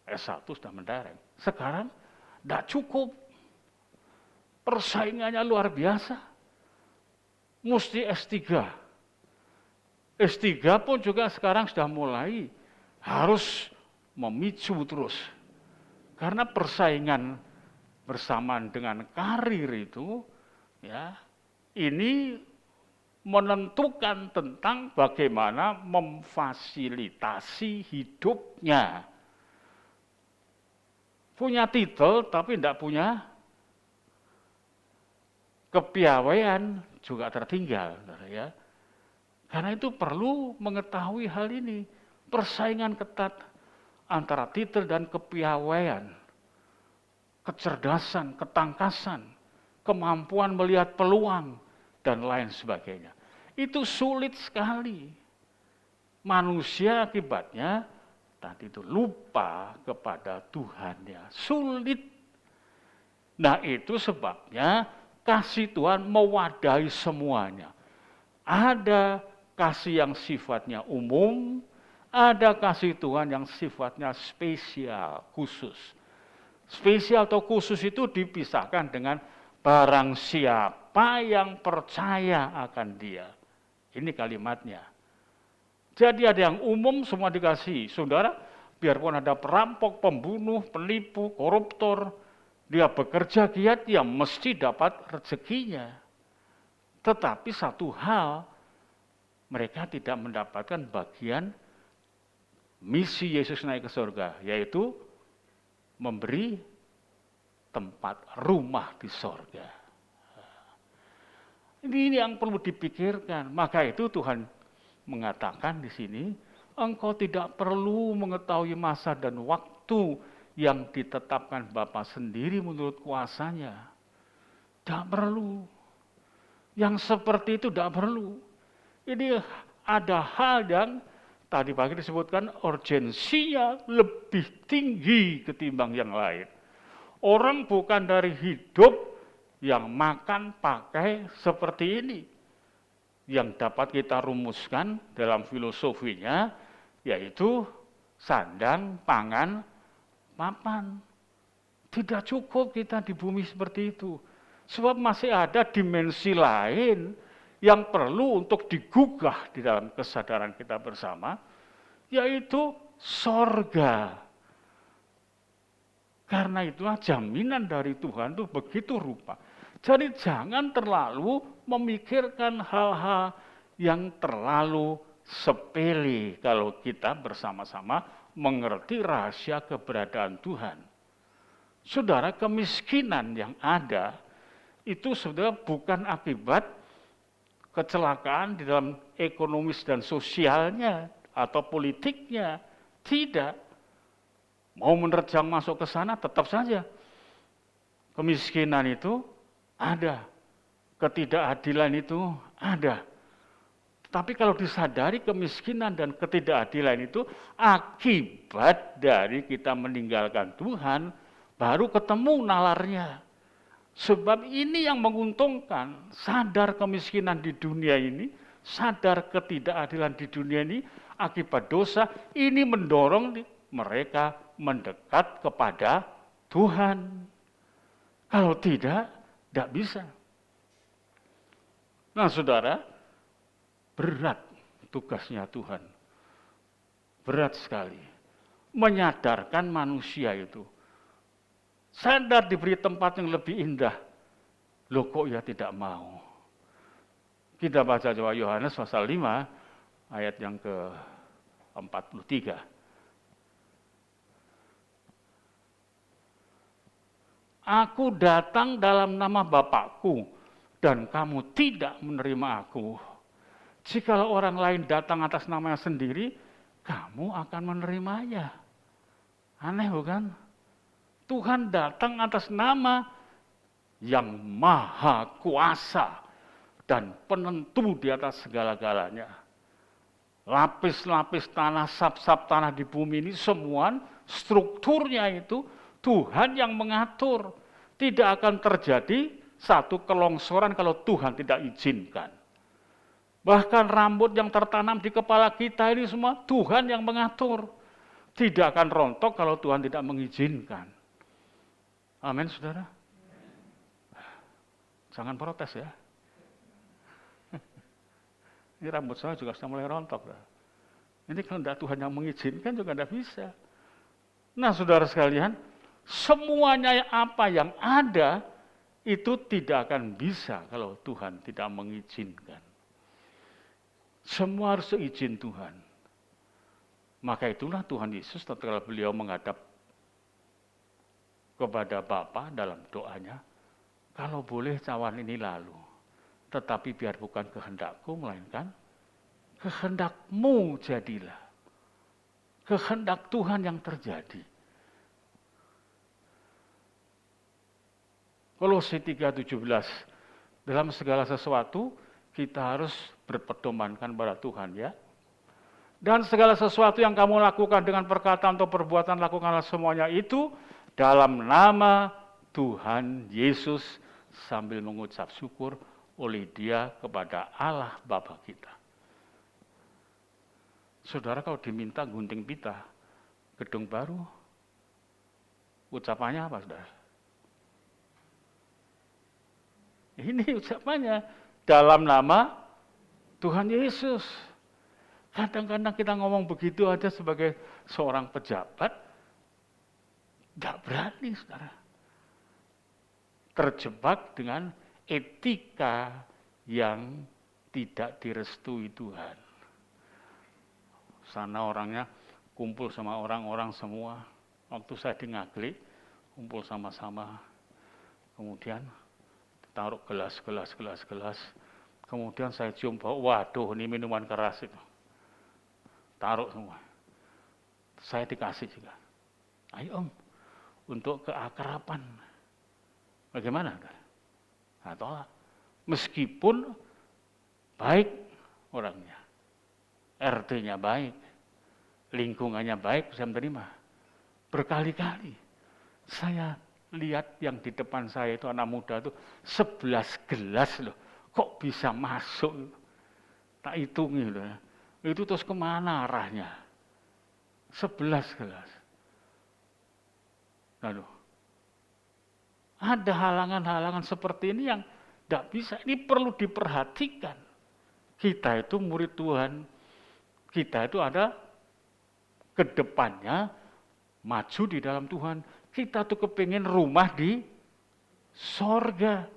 S1 sudah mentereng. Sekarang tidak cukup. Persaingannya luar biasa. Mesti S3. S3 pun juga sekarang sudah mulai harus memicu terus. Karena persaingan bersamaan dengan karir itu, ya, ini menentukan tentang bagaimana memfasilitasi hidupnya. Punya titel tapi tidak punya kepiawaian juga tertinggal, ya. Karena itu perlu mengetahui hal ini, persaingan ketat antara titel dan kepiawaian, kecerdasan, ketangkasan, kemampuan melihat peluang, dan lain sebagainya. Itu sulit sekali. Manusia akibatnya tadi itu lupa kepada Tuhannya. Sulit. Nah itu sebabnya kasih Tuhan mewadahi semuanya. Ada kasih yang sifatnya umum, ada kasih Tuhan yang sifatnya spesial, khusus. Spesial atau khusus itu dipisahkan dengan barang siapa yang percaya akan Dia. Ini kalimatnya. Jadi ada yang umum semua dikasih. Saudara, biarpun ada perampok, pembunuh, penipu, koruptor, dia bekerja giat, dia mesti dapat rezekinya. Tetapi satu hal, mereka tidak mendapatkan bagian misi Yesus naik ke surga, yaitu memberi tempat rumah di surga. Ini yang perlu dipikirkan. Maka itu Tuhan mengatakan di sini, engkau tidak perlu mengetahui masa dan waktu yang ditetapkan Bapa sendiri menurut kuasanya. Tidak perlu. Yang seperti itu tidak perlu. Ini ada hal yang tadi pagi disebutkan urgensinya lebih tinggi ketimbang yang lain. Orang bukan dari hidup yang makan pakai seperti ini. Yang dapat kita rumuskan dalam filosofinya, yaitu sandang, pangan, mapan. Tidak cukup kita di bumi seperti itu. Sebab masih ada dimensi lain yang perlu untuk digugah di dalam kesadaran kita bersama, yaitu sorga. Karena itulah jaminan dari Tuhan itu begitu rupa. Jadi jangan terlalu memikirkan hal-hal yang terlalu sepele kalau kita bersama-sama mengerti rahasia keberadaan Tuhan. Saudara, kemiskinan yang ada itu sebenarnya bukan akibat kecelakaan di dalam ekonomis dan sosialnya atau politiknya. Tidak. Mau menerjang masuk ke sana tetap saja. Kemiskinan itu ada. Ketidakadilan itu ada. Tapi kalau disadari kemiskinan dan ketidakadilan itu akibat dari kita meninggalkan Tuhan, baru ketemu nalarnya. Sebab ini yang menguntungkan, sadar kemiskinan di dunia ini, sadar ketidakadilan di dunia ini, akibat dosa, ini mendorong mereka mendekat kepada Tuhan. Kalau tidak bisa. Nah saudara, berat tugasnya Tuhan. Berat sekali. Menyadarkan manusia itu. Sadar diberi tempat yang lebih indah. Loh kok ya tidak mau. Kita baca coba Yohanes pasal 5 ayat yang ke-43. Aku datang dalam nama Bapakku dan kamu tidak menerima aku. Jikalau orang lain datang atas namanya sendiri, kamu akan menerimanya. Aneh bukan? Tuhan datang atas nama yang maha kuasa dan penentu di atas segala-galanya. Lapis-lapis tanah, sap-sap tanah di bumi ini semua strukturnya itu Tuhan yang mengatur. Tidak akan terjadi satu kelongsoran kalau Tuhan tidak izinkan. Bahkan rambut yang tertanam di kepala kita ini semua Tuhan yang mengatur. Tidak akan rontok kalau Tuhan tidak mengizinkan. Amin, saudara. Jangan protes ya. Ini rambut saya juga sudah mulai rontok. Ini kalau tidak Tuhan yang mengizinkan juga tidak bisa. Nah saudara sekalian, semuanya apa yang ada itu tidak akan bisa kalau Tuhan tidak mengizinkan. Semua harus seizin Tuhan. Maka itulah Tuhan Yesus tatkala beliau menghadap kepada Bapa dalam doanya, kalau boleh cawan ini lalu, tetapi biar bukan kehendakku melainkan kehendakmu jadilah. Kehendak Tuhan yang terjadi. Kolose 3:17, dalam segala sesuatu kita harus berpedomankan pada Tuhan ya. Dan segala sesuatu yang kamu lakukan dengan perkataan atau perbuatan, lakukanlah semuanya itu dalam nama Tuhan Yesus sambil mengucap syukur oleh dia kepada Allah Bapa kita. Saudara kalau diminta gunting pita, gedung baru, ucapannya apa saudara? Ini ucapannya dalam nama Tuhan Yesus. Kadang-kadang kita ngomong begitu aja sebagai seorang pejabat, tidak berani saudara. Terjebak dengan etika yang tidak direstui Tuhan. Sana orangnya kumpul sama orang-orang semua. Waktu saya di Ngaglik, kumpul sama-sama. Kemudian taruh gelas. Kemudian saya cium bau, waduh ini minuman keras itu. Taruh semua. Saya dikasih juga. Ayo Om, untuk keakraban. Bagaimana? Nah, tolak. Meskipun baik orangnya, RT-nya baik, lingkungannya baik, saya menerima. Berkali-kali saya lihat yang di depan saya itu anak muda itu 11 gelas loh, kok bisa masuk? Tak hitungi loh. Itu terus kemana arahnya? 11 gelas. Lalu, ada halangan-halangan seperti ini yang tidak bisa. Ini perlu diperhatikan. Kita itu murid Tuhan. Kita itu ada ke depannya maju di dalam Tuhan. Kita tuh kepingin rumah di sorga.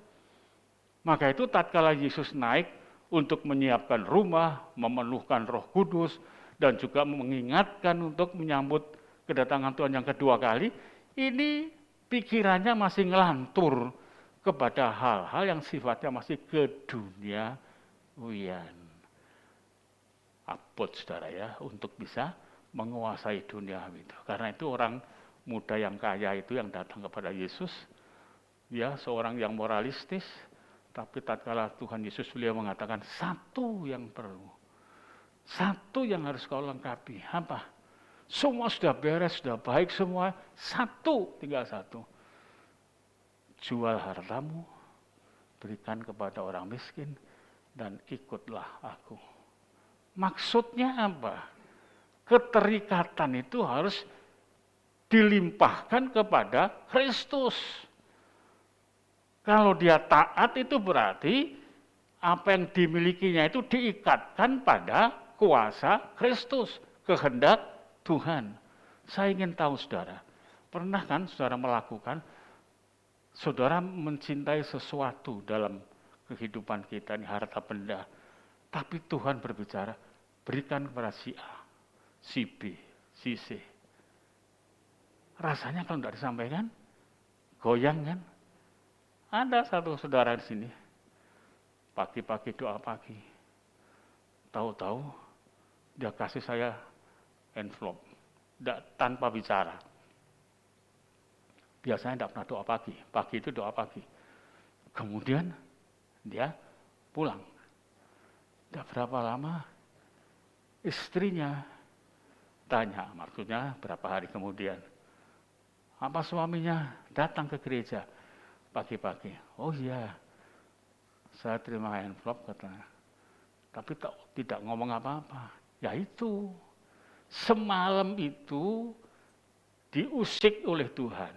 Maka itu tatkala Yesus naik untuk menyiapkan rumah, memenuhkan Roh Kudus, dan juga mengingatkan untuk menyambut kedatangan Tuhan yang kedua kali, ini pikirannya masih ngelantur kepada hal-hal yang sifatnya masih keduniawian. Abot saudara ya, untuk bisa menguasai dunia itu. Karena itu orang muda yang kaya itu yang datang kepada Yesus, ya seorang yang moralistis, tapi tatkala Tuhan Yesus beliau mengatakan satu yang perlu, satu yang harus kau lengkapi. Apa? Semua sudah beres, sudah baik semua, satu, tinggal satu. Jual hartamu, berikan kepada orang miskin, dan ikutlah aku. Maksudnya apa? Keterikatan itu harus dilimpahkan kepada Kristus. Kalau dia taat itu berarti apa yang dimilikinya itu diikatkan pada kuasa Kristus, kehendak Tuhan. Saya ingin tahu saudara, pernah kan saudara melakukan, saudara mencintai sesuatu dalam kehidupan kita, ini harta benda, tapi Tuhan berbicara, berikan kepada si A, si B, si C. Rasanya kalau tidak disampaikan, goyang kan? Ada satu saudara di sini, pagi-pagi doa pagi, tahu-tahu dia kasih saya envelope, tanpa bicara. Biasanya tidak pernah doa pagi itu doa pagi. Kemudian dia pulang. Tidak berapa lama, istrinya tanya, maksudnya berapa hari kemudian, apa suaminya datang ke gereja pagi-pagi? Oh iya, saya terima envelope katanya. Tapi tidak ngomong apa-apa. Ya itu, semalam itu diusik oleh Tuhan.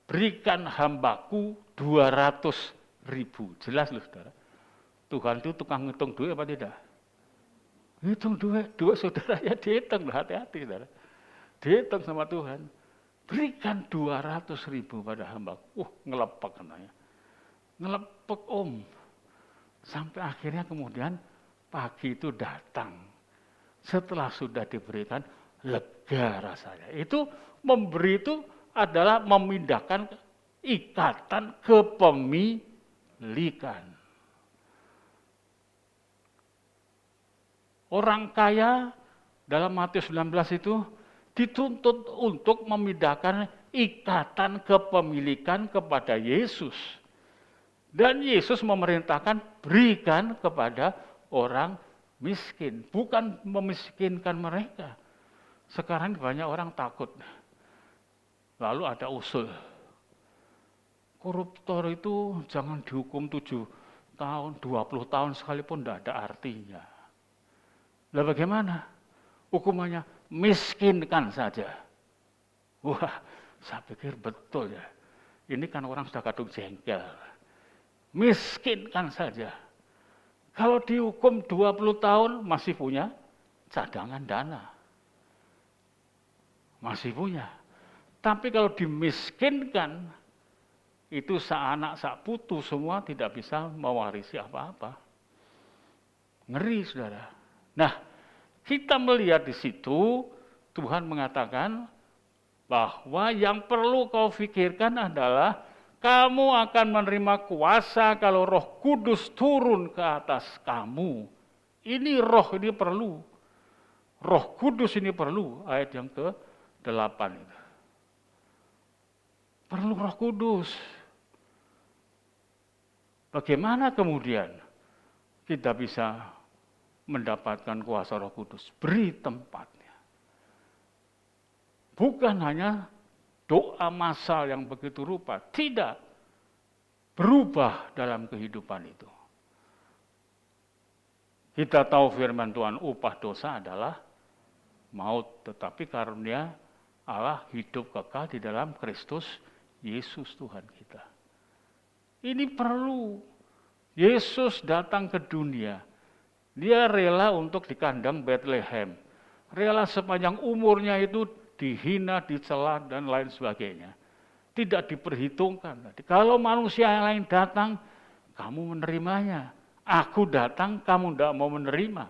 Berikan hambaku 200.000. Jelas loh saudara. Tuhan itu tukang ngitung duit apa tidak? Ngitung duit saudara ya dihitung, hati-hati saudara. Dihitung sama Tuhan. Berikan 200.000 pada hambaku. Ngelepek katanya. Ngelepek om. Sampai akhirnya kemudian pagi itu datang. Setelah sudah diberikan, lega rasanya. Itu memberi itu adalah memindahkan ikatan kepemilikan. Orang kaya dalam Matius 19 itu dituntut untuk memindahkan ikatan kepemilikan kepada Yesus. Dan Yesus memerintahkan berikan kepada orang miskin, bukan memiskinkan mereka. Sekarang banyak orang takut. Lalu ada usul, Koruptor itu jangan dihukum 7 tahun, 20 tahun sekalipun tidak ada artinya. Lah bagaimana? Hukumannya miskinkan saja. Wah, saya pikir betul ya. Ini kan orang sudah kadung jengkel. Miskinkan saja. Kalau dihukum 20 tahun masih punya cadangan dana. Masih punya. Tapi kalau dimiskinkan, itu seanak, putu semua tidak bisa mewarisi apa-apa. Ngeri, saudara. Nah, kita melihat di situ, Tuhan mengatakan bahwa yang perlu kau pikirkan adalah kamu akan menerima kuasa kalau Roh Kudus turun ke atas kamu. Ini roh ini perlu. Roh Kudus ini perlu, ayat yang ke-8 itu. Perlu Roh Kudus. Bagaimana kemudian kita bisa mendapatkan kuasa Roh Kudus? Beri tempatnya. Bukan hanya doa massal yang begitu rupa, tidak. Berubah dalam kehidupan itu. Kita tahu firman Tuhan, upah dosa adalah maut, tetapi karunia Allah hidup kekal di dalam Kristus Yesus Tuhan kita. Ini perlu. Yesus datang ke dunia. Dia rela untuk di kandang Bethlehem. Rela sepanjang umurnya itu dihina, dicela, dan lain sebagainya. Tidak diperhitungkan. Kalau manusia yang lain datang, kamu menerimanya. Aku datang, kamu tidak mau menerima.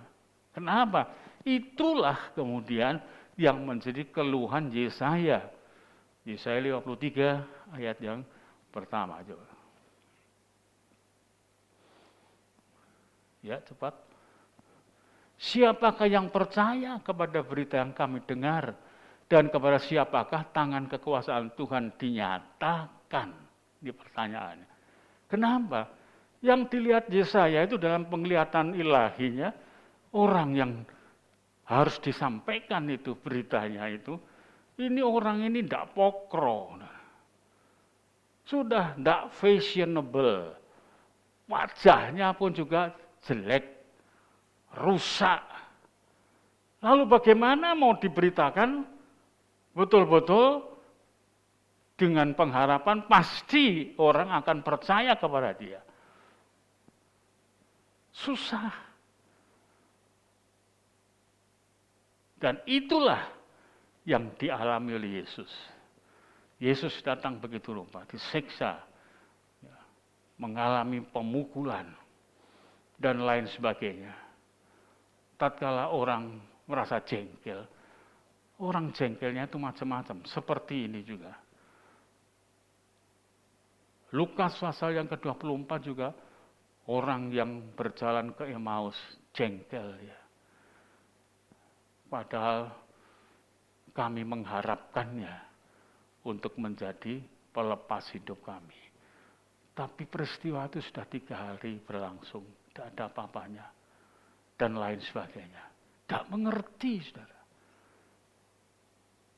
Kenapa? Itulah kemudian yang menjadi keluhan Yesaya. Yesaya 53 ayat yang pertama. Coba. Ya, cepat. Siapakah yang percaya kepada berita yang kami dengar? Dan kepada siapakah tangan kekuasaan Tuhan dinyatakan? Ini pertanyaannya. Kenapa? Yang dilihat Yesaya itu dalam penglihatan ilahinya, orang yang harus disampaikan itu beritanya itu, ini orang ini tidak pokro. Sudah tidak fashionable. Wajahnya pun juga jelek, rusak. Lalu bagaimana mau diberitakan betul-betul dengan pengharapan pasti orang akan percaya kepada dia? Susah. Dan itulah yang dialami oleh Yesus. Yesus datang begitu rupa, disiksa, mengalami pemukulan, dan lain sebagainya. Tatkala orang merasa jengkel, orang jengkelnya itu macam-macam, seperti ini juga. Lukas pasal yang ke-24 juga, orang yang berjalan ke Emmaus, jengkel ya. Padahal kami mengharapkannya untuk menjadi pelepas hidup kami. Tapi peristiwa itu sudah 3 hari berlangsung, tidak ada apa-apanya, dan lain sebagainya. Tidak mengerti, saudara.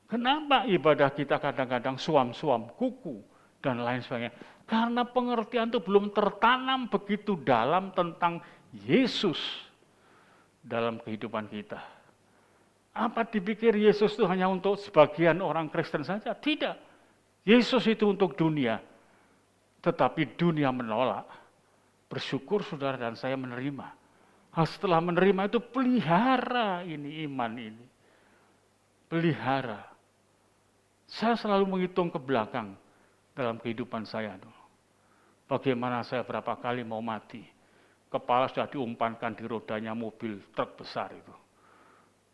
Kenapa ibadah kita kadang-kadang suam-suam, kuku, dan lain sebagainya? Karena pengertian itu belum tertanam begitu dalam tentang Yesus dalam kehidupan kita. Apa dipikir Yesus itu hanya untuk sebagian orang Kristen saja? Tidak. Yesus itu untuk dunia. Tetapi dunia menolak. Bersyukur saudara dan saya menerima. Setelah menerima itu pelihara ini iman ini. Pelihara. Saya selalu menghitung ke belakang dalam kehidupan saya. Bagaimana saya berapa kali mau mati. Kepala sudah diumpankan di rodanya mobil truk besar itu.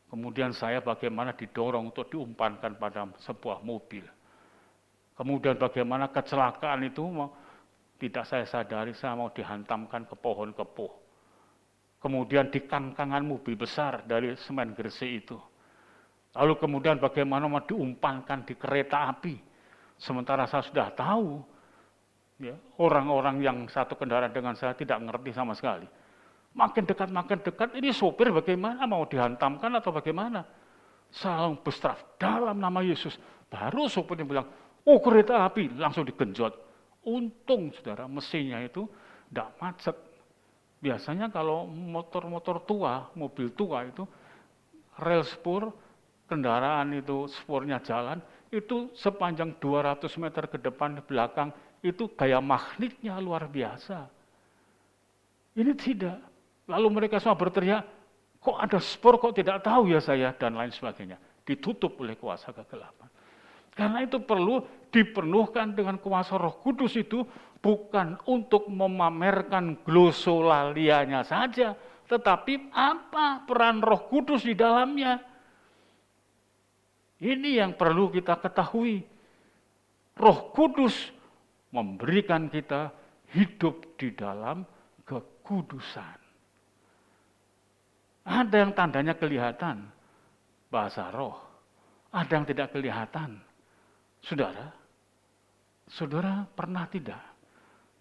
Kemudian saya bagaimana didorong untuk diumpankan pada sebuah mobil. Kemudian bagaimana kecelakaan itu tidak saya sadari, saya mau dihantamkan ke pohon kepuh. Kemudian di kangkangan mobil besar dari semen Gresik itu. Lalu kemudian bagaimana mau diumpankan di kereta api. Sementara saya sudah tahu, ya, orang-orang yang satu kendaraan dengan saya tidak mengerti sama sekali. Makin dekat, ini sopir bagaimana mau dihantamkan atau bagaimana? Saya berserah dalam nama Yesus. Baru sopirnya bilang, oh kereta api, langsung digenjot. untung saudara mesinnya itu tidak macet. Biasanya kalau motor-motor tua, mobil tua itu rel spur, kendaraan itu spurnya jalan, itu sepanjang 200 meter ke depan ke belakang, itu gaya magnetnya luar biasa. Ini tidak. Lalu mereka semua berteriak, kok ada spur, kok tidak tahu ya saya, dan lain sebagainya. Ditutup oleh kuasa kegelapan. Karena itu perlu dipenuhkan dengan kuasa Roh Kudus itu, bukan untuk memamerkan glosolalianya saja, tetapi apa peran Roh Kudus di dalamnya. Ini yang perlu kita ketahui. Roh Kudus memberikan kita hidup di dalam kekudusan. Ada yang tandanya kelihatan, bahasa roh. Ada yang tidak kelihatan. Saudara pernah tidak?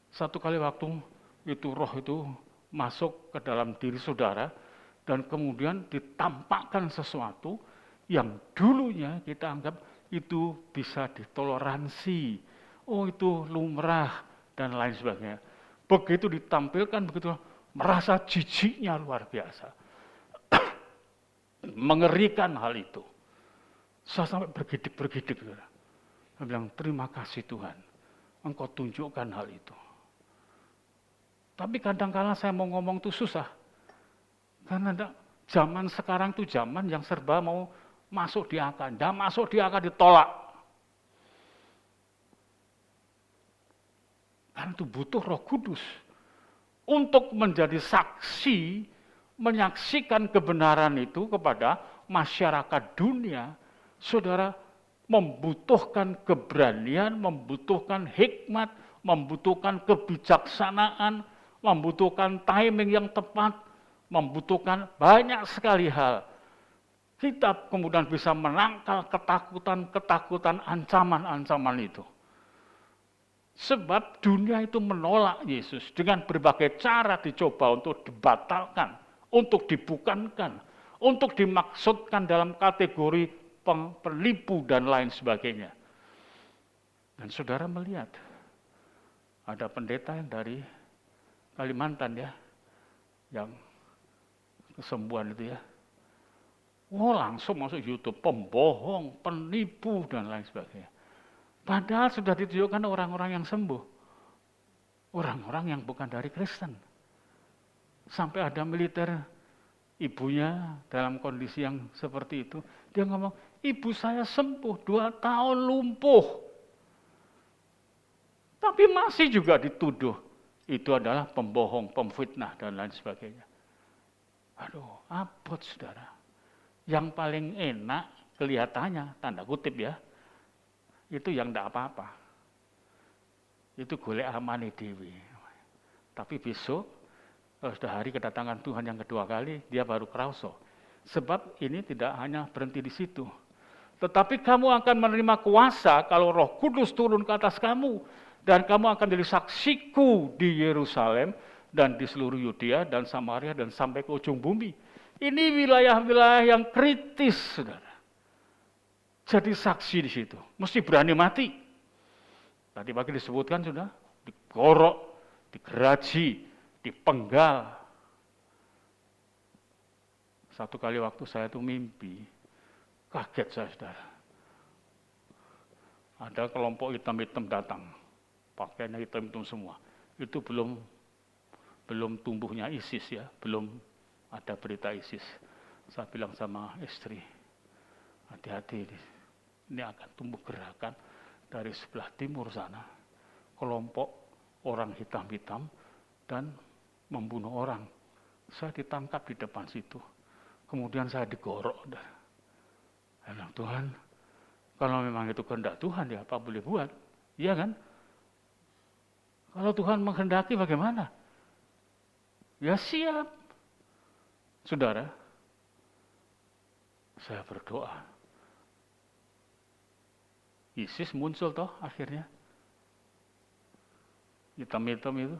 Satu kali waktu itu roh itu masuk ke dalam diri saudara, dan kemudian ditampakkan sesuatu yang dulunya kita anggap itu bisa ditoleransi. Oh itu lumrah, dan lain sebagainya. Begitu ditampilkan, begitu merasa jijiknya luar biasa. Mengerikan hal itu. Saya sampai bergidik-bergidik. Saya bilang, terima kasih Tuhan, Engkau tunjukkan hal itu. Tapi kadang-kala saya mau ngomong itu susah. Karena zaman sekarang itu zaman yang serba mau masuk di akal. Tidak masuk di akal, ditolak. Karena itu butuh Roh Kudus untuk menjadi saksi, menyaksikan kebenaran itu kepada masyarakat dunia. Saudara membutuhkan keberanian, membutuhkan hikmat, membutuhkan kebijaksanaan, membutuhkan timing yang tepat, membutuhkan banyak sekali hal. Kita kemudian bisa menangkal ketakutan-ketakutan, ancaman-ancaman itu. Sebab dunia itu menolak Yesus dengan berbagai cara, dicoba untuk dibatalkan, untuk dibukankan, untuk dimaksudkan dalam kategori penipu dan lain sebagainya. Dan saudara melihat, ada pendeta yang dari Kalimantan ya, yang kesembuhan itu ya. Oh langsung masuk YouTube, pembohong, penipu dan lain sebagainya. Padahal sudah ditunjukkan orang-orang yang sembuh. Orang-orang yang bukan dari Kristen. Sampai ada militer, ibunya dalam kondisi yang seperti itu. Dia ngomong, ibu saya sembuh, 2 tahun lumpuh. Tapi masih juga dituduh. Itu adalah pembohong, pemfitnah dan lain sebagainya. Aduh, abot saudara. Yang paling enak kelihatannya, tanda kutip ya, itu yang tidak apa-apa. Itu golek amane dewi. Tapi besok, kalau sudah hari kedatangan Tuhan yang kedua kali, dia baru kerauso. Sebab ini tidak hanya berhenti di situ. Tetapi kamu akan menerima kuasa kalau Roh Kudus turun ke atas kamu. Dan kamu akan jadi saksiku di Yerusalem dan di seluruh Yudea dan Samaria dan sampai ke ujung bumi. Ini wilayah-wilayah yang kritis, saudara. Jadi saksi di situ, mesti berani mati. Tadi pagi disebutkan sudah, digorok, digeraji, dipenggal. Satu kali waktu saya itu mimpi, kaget saya saudara. Ada kelompok hitam-hitam datang, pakaiannya hitam-hitam semua. Itu belum tumbuhnya ISIS ya, belum ada berita ISIS. Saya bilang sama istri, hati-hati, ini akan tumbuh gerakan dari sebelah timur sana. Kelompok orang hitam-hitam dan membunuh orang. Saya ditangkap di depan situ. Kemudian saya digorok. Saya bilang, Tuhan, kalau memang itu kehendak Tuhan ya apa boleh buat? Iya kan? Kalau Tuhan menghendaki bagaimana? Ya siap. Saudara, saya berdoa. ISIS muncul toh akhirnya. Hitam-hitam itu.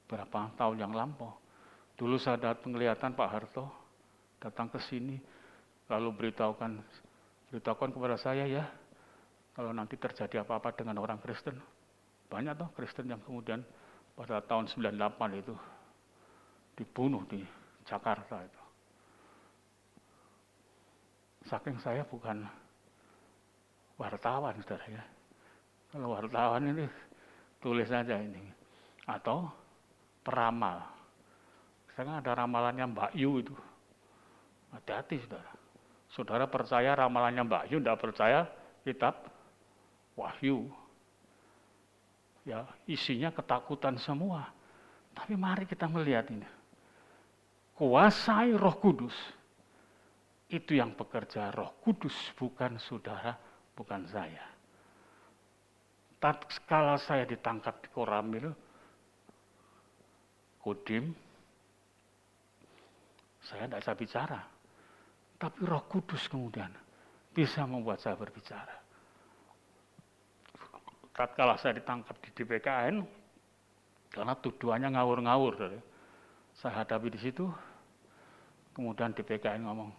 Berapa tahun yang lampau. Dulu saya datang kelihatan Pak Harto, datang ke sini, lalu beritahukan kepada saya ya, kalau nanti terjadi apa-apa dengan orang Kristen. Banyak toh Kristen yang kemudian pada tahun 98 itu dibunuh di Jakarta itu. Saking saya bukan wartawan, saudara ya. Kalau wartawan ini tulis saja ini. Atau peramal. Sekarang ada ramalannya Mbak Yu itu. Hati-hati saudara. Saudara percaya ramalannya Mbak Yu, tidak percaya kitab Wahyu. Ya, isinya ketakutan semua. Tapi mari kita melihat ini. Kuasai Roh Kudus. Itu yang bekerja Roh Kudus, bukan saudara, bukan saya. Tatkala saya ditangkap di Koramil, Kodim, saya tidak bisa bicara. Tapi Roh Kudus kemudian bisa membuat saya berbicara. Tatkala saya ditangkap di DPKN, karena tuduhannya ngawur-ngawur. Saya hadapi di situ, kemudian DPKN ngomong,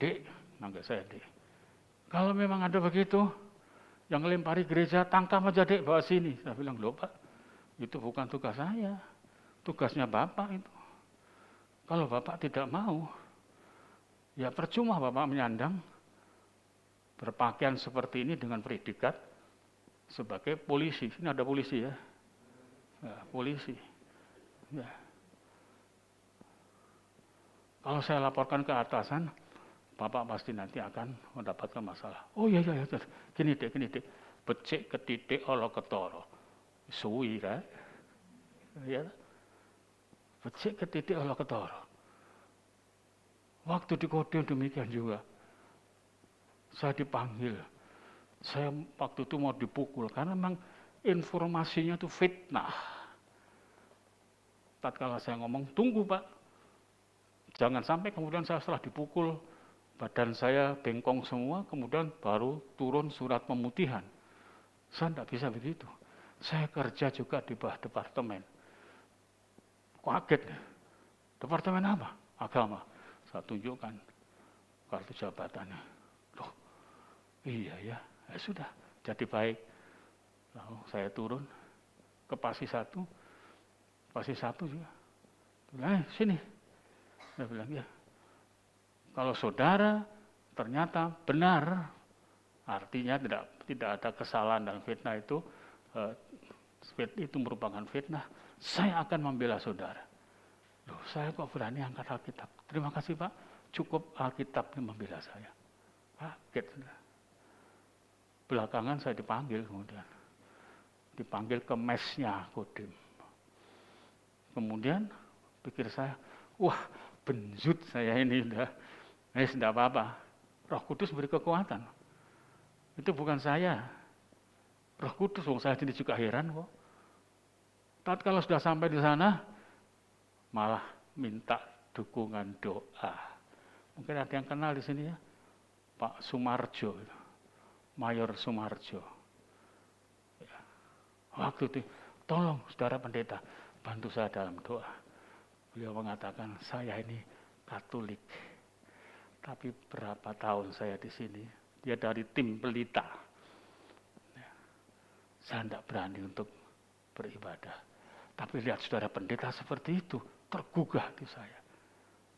Dek, nanggak saya Dek, kalau memang ada begitu, yang lempari gereja, tangkap aja Dek, bawa sini. Saya bilang, loh Pak, itu bukan tugas saya, tugasnya Bapak itu. Kalau Bapak tidak mau, ya percuma Bapak menyandang berpakaian seperti ini dengan predikat sebagai polisi. Ini ada polisi ya, polisi. Ya. Kalau saya laporkan ke atasan, Bapak pasti nanti akan mendapatkan masalah. Oh iya, gini dek, becik ketitik olo ketoro. Suwi kan? Ya. Becik ketitik olo ketoro. Waktu di Kodim demikian juga. Saya dipanggil. Saya waktu itu mau dipukul, karena memang informasinya itu fitnah. Tatkala saya ngomong, tunggu Pak. Jangan sampai kemudian saya setelah dipukul, badan saya bengkong semua, kemudian baru turun surat pemutihan. Saya tidak bisa begitu. Saya kerja juga di bawah departemen. Kaget. Departemen apa? Agama. Saya tunjukkan kartu jabatannya. Loh, iya ya, sudah, jadi baik. Lalu saya turun ke Pasi 1 juga. Sini. Saya bilang, ya. Kalau saudara ternyata benar, artinya tidak ada kesalahan dan fitnah itu merupakan fitnah, saya akan membela saudara. Loh, saya kok berani angkat Alkitab? Terima kasih Pak, cukup Alkitab yang membela saya. Kaget. Belakangan saya dipanggil kemudian. Dipanggil ke mesnya Kodim. Kemudian pikir saya, wah benjut saya ini udah. Tidak apa-apa. Roh Kudus beri kekuatan. Itu bukan saya. Roh Kudus, saya sendiri juga heran kok. Tatkala sudah sampai di sana, malah minta dukungan doa. Mungkin ada yang kenal di sini ya, Pak Sumarjo, Mayor Sumarjo. Ya. Waktu itu, tolong saudara pendeta, bantu saya dalam doa. Beliau mengatakan, saya ini Katolik. Tapi berapa tahun saya di sini, dia dari tim pelita. Ya. Saya tidak berani untuk beribadah. Tapi lihat saudara pendeta seperti itu, tergugah di saya.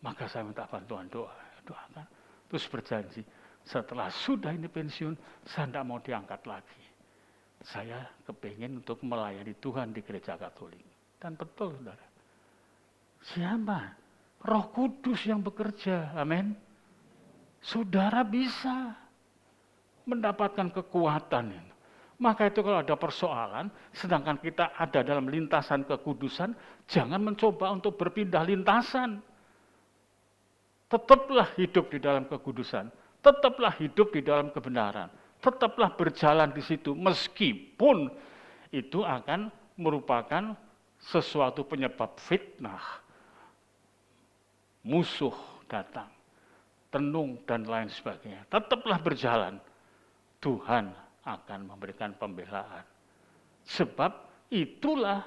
Maka saya minta bantuan doakan. Terus berjanji, setelah sudah ini pensiun, saya tidak mau diangkat lagi. Saya kepingin untuk melayani Tuhan di gereja Katolik. Dan betul saudara. Siapa? Roh Kudus yang bekerja. Amin. Saudara bisa mendapatkan kekuatan. Maka itu kalau ada persoalan, sedangkan kita ada dalam lintasan kekudusan, jangan mencoba untuk berpindah lintasan. Tetaplah hidup di dalam kekudusan, tetaplah hidup di dalam kebenaran, tetaplah berjalan di situ, meskipun itu akan merupakan sesuatu penyebab fitnah, musuh datang, tenung dan lain sebagainya. Tetaplah berjalan. Tuhan akan memberikan pembelaan. Sebab itulah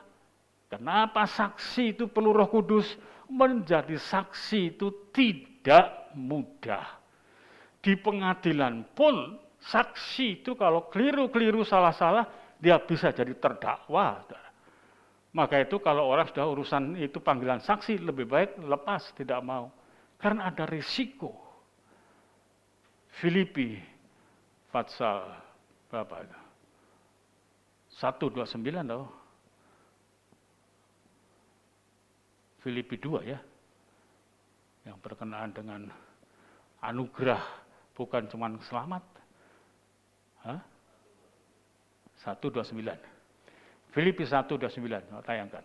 kenapa saksi itu perlu Roh Kudus. Menjadi saksi itu tidak mudah. Di pengadilan pun Saksi itu kalau keliru-keliru salah-salah, dia bisa jadi terdakwa. Maka itu kalau orang sudah urusan itu panggilan saksi, lebih baik lepas, tidak mau. Karena ada risiko. Filipi, pasal berapa itu? 1:29 loh. Filipi 2 ya. Yang berkenaan dengan anugerah, bukan cuma selamat. 1:29. Filipi 1:29, tayangkan.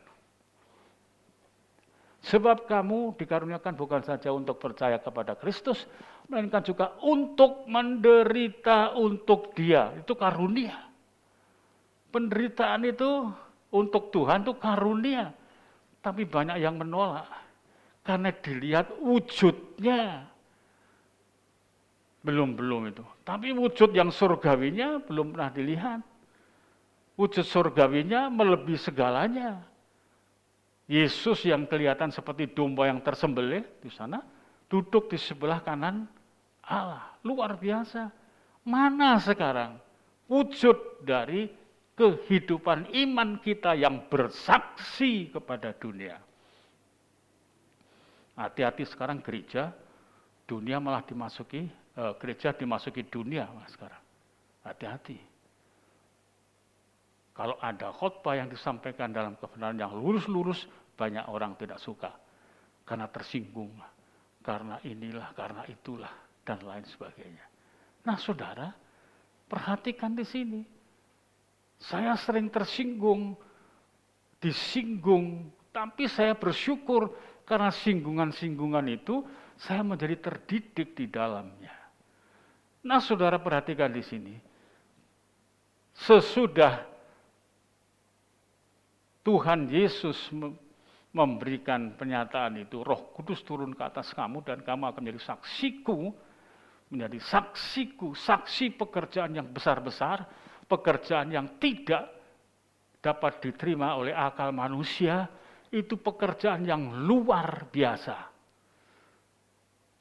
Sebab kamu dikaruniakan bukan saja untuk percaya kepada Kristus, melainkan juga untuk menderita untuk Dia. Itu karunia. Penderitaan itu untuk Tuhan itu karunia. Tapi banyak yang menolak. Karena dilihat wujudnya. Belum itu. Tapi wujud yang surgawinya belum pernah dilihat. Wujud surgawinya melebihi segalanya. Yesus yang kelihatan seperti domba yang tersembelih di sana, duduk di sebelah kanan Allah. Luar biasa. Mana sekarang wujud dari kehidupan iman kita yang bersaksi kepada dunia? Hati-hati sekarang gereja, dunia malah dimasuki, gereja dimasuki dunia sekarang. Hati-hati. Kalau ada khotbah yang disampaikan dalam kebenaran yang lurus-lurus, banyak orang tidak suka. Karena tersinggung, karena inilah, karena itulah, dan lain sebagainya. Nah saudara, perhatikan di sini. Saya sering tersinggung, disinggung, tapi saya bersyukur karena singgungan-singgungan itu, saya menjadi terdidik di dalamnya. Nah saudara perhatikan di sini. Sesudah Tuhan Yesus memberikan pernyataan itu, Roh Kudus turun ke atas kamu dan kamu akan menjadi saksiku, saksi pekerjaan yang besar-besar, pekerjaan yang tidak dapat diterima oleh akal manusia, itu pekerjaan yang luar biasa.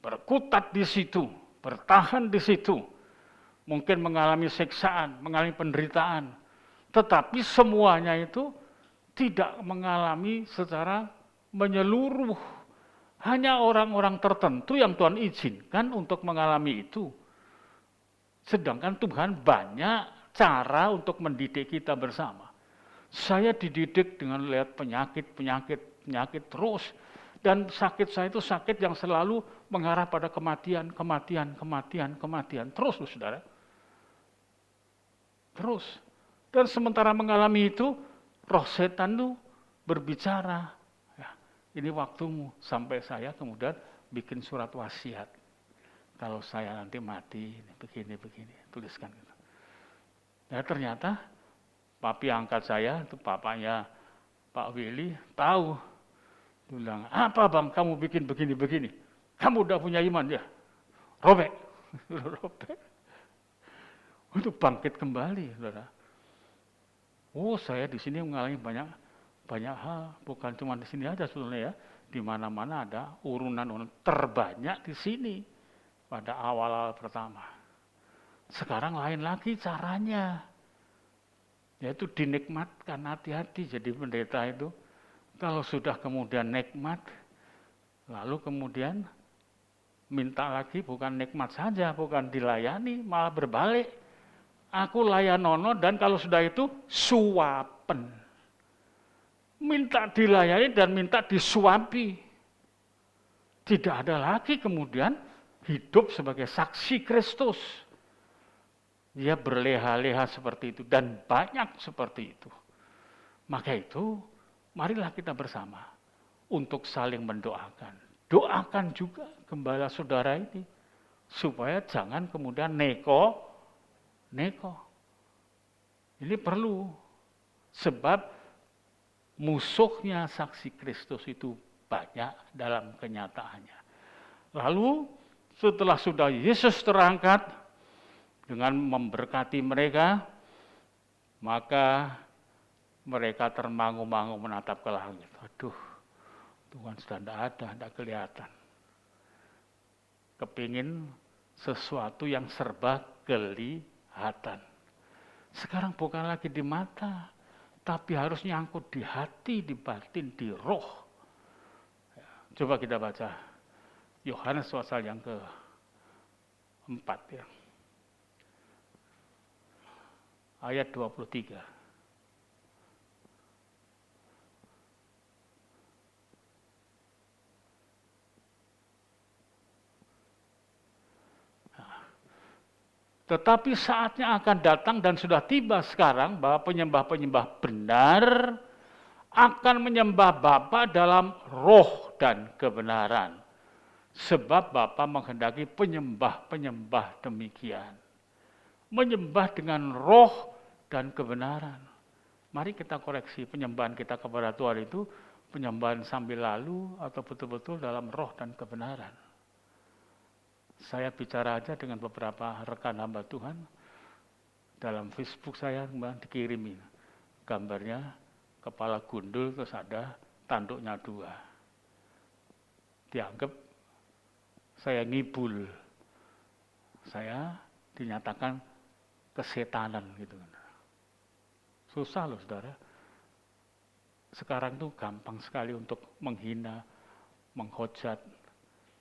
Berkutat di situ, bertahan di situ, mungkin mengalami siksaan, mengalami penderitaan, tetapi semuanya itu tidak mengalami secara menyeluruh. Hanya orang-orang tertentu yang Tuhan izinkan untuk mengalami itu. Sedangkan Tuhan banyak cara untuk mendidik kita bersama. Saya dididik dengan lihat penyakit terus. Dan sakit saya itu sakit yang selalu mengarah pada kematian. Terus, saudara. Terus. Dan sementara mengalami itu, roh setan itu berbicara, ya, ini waktumu, sampai saya kemudian bikin surat wasiat. Kalau saya nanti mati, begini, tuliskan. Gitu. Ya ternyata, papi angkat saya, itu papanya Pak Willy, tahu. Dia bilang, apa bang, kamu bikin begini. Kamu udah punya iman ya? Robek. Untuk bangkit kembali, saudara. Oh, saya di sini mengalami banyak hal, bukan cuma di sini aja sebetulnya ya. Di mana-mana ada urunan terbanyak di sini pada awal pertama. Sekarang lain lagi caranya, yaitu dinikmatkan. Hati-hati jadi pendeta itu. Kalau sudah kemudian nikmat, lalu kemudian minta lagi, bukan nikmat saja, bukan dilayani, malah berbalik. Aku layanono dan kalau sudah itu suapen. Minta dilayani dan minta disuapi. Tidak ada lagi kemudian hidup sebagai saksi Kristus. Dia berleha-leha seperti itu dan banyak seperti itu. Maka itu marilah kita bersama untuk saling mendoakan. Doakan juga gembala saudara ini supaya jangan kemudian neko. Ini perlu, sebab musuhnya saksi Kristus itu banyak dalam kenyataannya. Lalu setelah sudah Yesus terangkat dengan memberkati mereka, maka mereka termangu-mangu menatap ke langit. Aduh, Tuhan sudah tidak kelihatan. Kepingin sesuatu yang serba geli penglihatan. Sekarang bukan lagi di mata, tapi harus nyangkut di hati, di batin, di roh. Coba kita baca Yohanes pasal yang ke-4 ya. Ayat 23. Tetapi saatnya akan datang dan sudah tiba sekarang bahwa penyembah-penyembah benar akan menyembah Bapa dalam roh dan kebenaran. Sebab Bapa menghendaki penyembah-penyembah demikian. Menyembah dengan roh dan kebenaran. Mari kita koreksi penyembahan kita kepada Tuhan itu penyembahan sambil lalu atau betul-betul dalam roh dan kebenaran. Saya bicara aja dengan beberapa rekan hamba Tuhan. Dalam Facebook saya dikirimin gambarnya kepala gundul terus ada tanduknya 2. Dianggap saya ngibul. Saya dinyatakan kesetanan gitu. Susah loh saudara. Sekarang tuh gampang sekali untuk menghina, menghujat,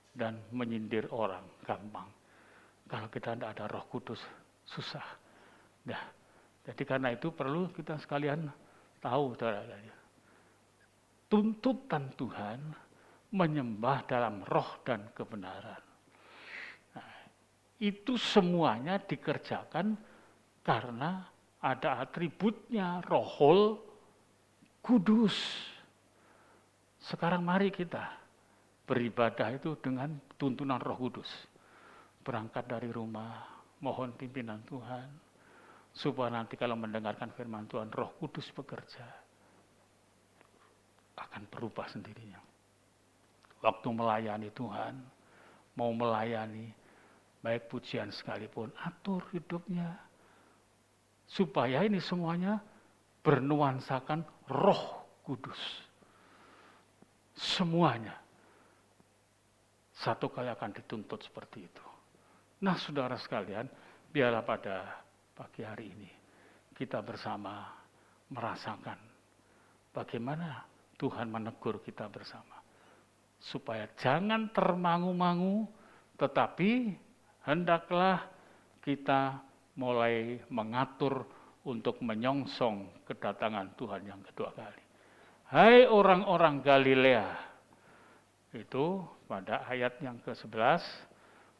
dan menyindir orang, gampang. Kalau kita tidak ada Roh Kudus, susah. Nah, jadi karena itu perlu kita sekalian tahu, saudara. Tuntutan Tuhan menyembah dalam roh dan kebenaran. Nah, itu semuanya dikerjakan karena ada atributnya, Rohul Kudus. Sekarang mari kita beribadah itu dengan tuntunan Roh Kudus. Berangkat dari rumah, mohon pimpinan Tuhan, supaya nanti kalau mendengarkan firman Tuhan, Roh Kudus bekerja, akan berubah sendirinya. Waktu melayani Tuhan, mau melayani, baik pujian sekalipun, atur hidupnya, supaya ini semuanya bernuansakan Roh Kudus. Semuanya. Satu kali akan dituntut seperti itu. Nah, saudara sekalian, biarlah pada pagi hari ini kita bersama merasakan bagaimana Tuhan menegur kita bersama. Supaya jangan termangu-mangu, tetapi hendaklah kita mulai mengatur untuk menyongsong kedatangan Tuhan yang kedua kali. Hai orang-orang Galilea, itu pada ayat yang ke-11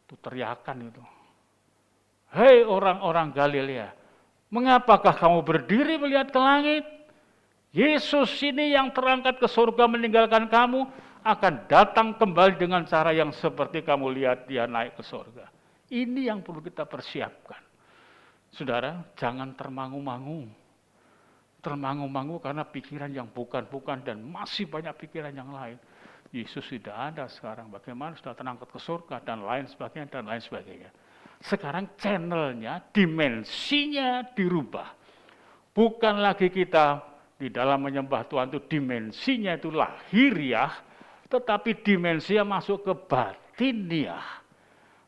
itu teriakan itu. Hei orang-orang Galilea, mengapakah kamu berdiri melihat ke langit? Yesus ini yang terangkat ke surga meninggalkan kamu akan datang kembali dengan cara yang seperti kamu lihat dia naik ke surga. Ini yang perlu kita persiapkan. Saudara, jangan termangu-mangu. Termangu-mangu karena pikiran yang bukan-bukan dan masih banyak pikiran yang lain. Yesus tidak ada sekarang, bagaimana sudah terangkat ke surga dan lain sebagainya dan lain sebagainya. Sekarang channelnya, dimensinya dirubah. Bukan lagi kita di dalam menyembah Tuhan itu dimensinya itu lahiriah, tetapi dimensinya masuk ke batiniah.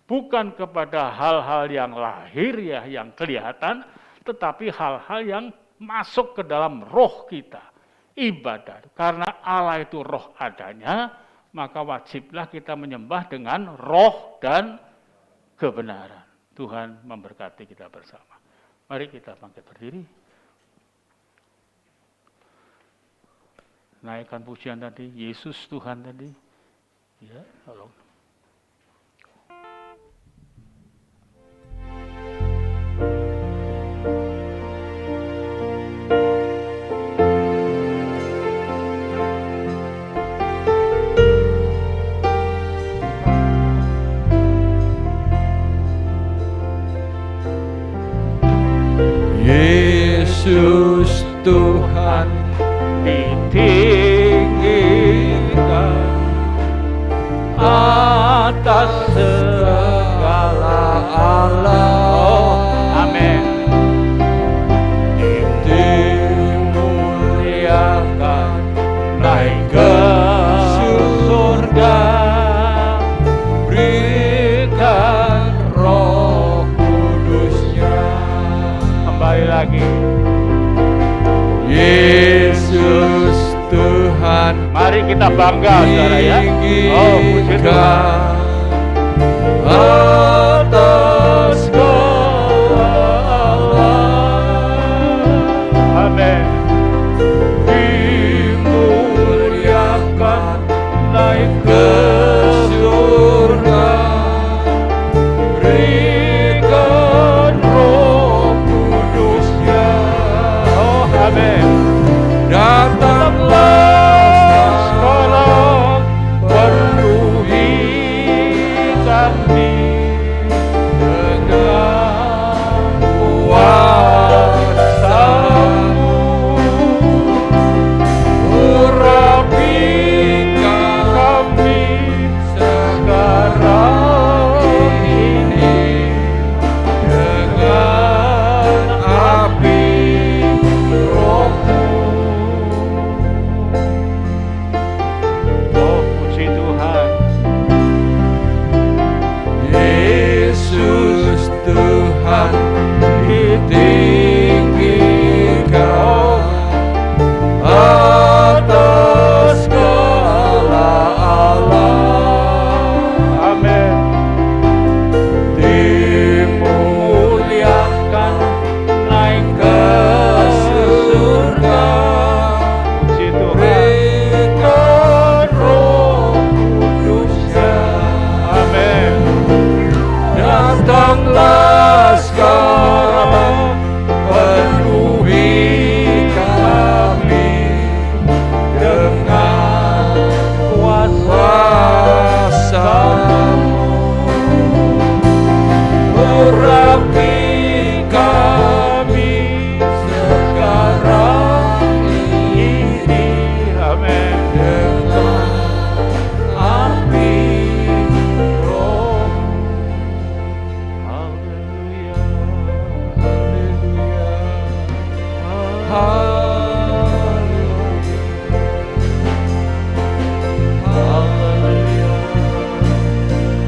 Bukan kepada hal-hal yang lahiriah yang kelihatan, tetapi hal-hal yang masuk ke dalam roh kita. Ibadah, karena Allah itu roh adanya, maka wajiblah kita menyembah dengan roh dan kebenaran. Tuhan memberkati kita bersama. Mari kita bangkit berdiri. Naikkan pujian tadi, Yesus Tuhan tadi. Ya, tolong. Yesus Tuhan ditinggikan atas segala Allah. Amin. Dimuliakan naik ke surga, berikan Roh Kudus-Nya. Yesus Tuhan, Mari kita bangga, saudara ya. Oh, puji Tuhan. Atas segala Amin. dimuliakan naik ke surga, berikan Roh Kudus-Nya. Oh, amin. Datanglah sekarang, penuhi kami dengan kuasa-Mu, urapi kami sekarang ini dengan api Roh-Mu. Oh, puji Tuhan. Yesus Tuhan, ditinggikan atas segala alam, Amin. dimuliakan naik ke surga, Puji Tuhan. berikan Roh Kudus-Nya. Amin. Datanglah sekarang, penuhi kami dengan kuasa-Mu, urapi kami sekarang ini Amin. dengan api Roh. Haleluya. Haleluya.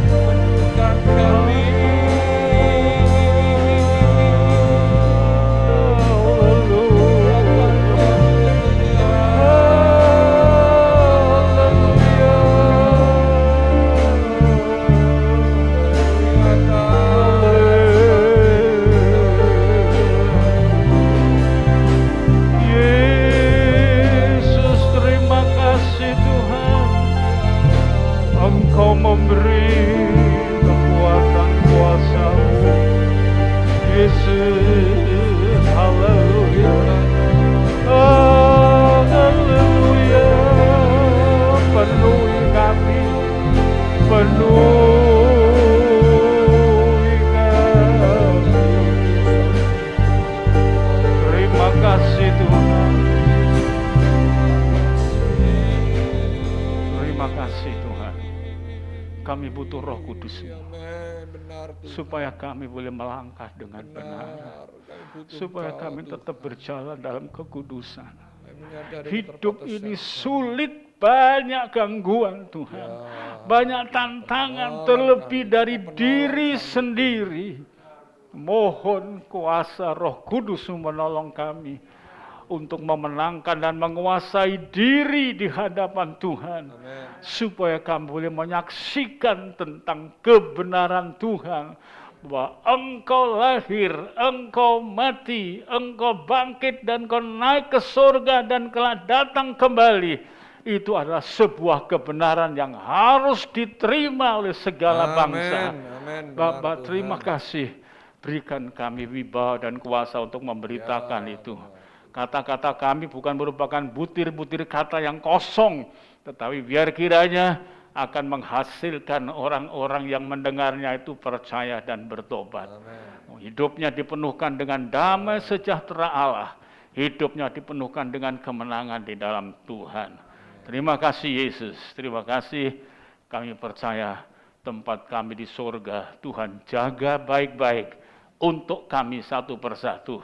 Teguhkan kami. Yesus, terima kasih Tuhan. Engkau memberi kekuatan kuasa-Mu. Yesus, haleluya. Haleluya. Penuhi kami. Penuhi kami. Terima kasih Tuhan. Terima kasih Tuhan. Kami butuh Roh Kudus supaya kami boleh melangkah dengan benar, supaya kami tetap berjalan dalam kekudusan. Hidup ini sulit, banyak gangguan Tuhan, banyak tantangan terlebih dari diri sendiri. Mohon kuasa Roh Kudus menolong kami untuk memenangkan dan menguasai diri di hadapan Tuhan. Supaya kami boleh menyaksikan tentang kebenaran Tuhan. Bahwa Engkau lahir, Engkau mati, Engkau bangkit dan Engkau naik ke surga dan kelak datang kembali. Itu adalah sebuah kebenaran yang harus diterima oleh segala bangsa. Bapak, terima kasih. Berikan kami wibawa dan kuasa untuk memberitakan itu. Kata-kata kami bukan merupakan butir-butir kata yang kosong, tetapi biar kiranya akan menghasilkan orang-orang yang mendengarnya itu percaya dan bertobat. Hidupnya dipenuhkan dengan damai sejahtera Allah. Hidupnya dipenuhkan dengan kemenangan di dalam Tuhan. Terima kasih Yesus, terima kasih. Kami percaya tempat kami di surga Tuhan jaga baik-baik untuk kami satu persatu.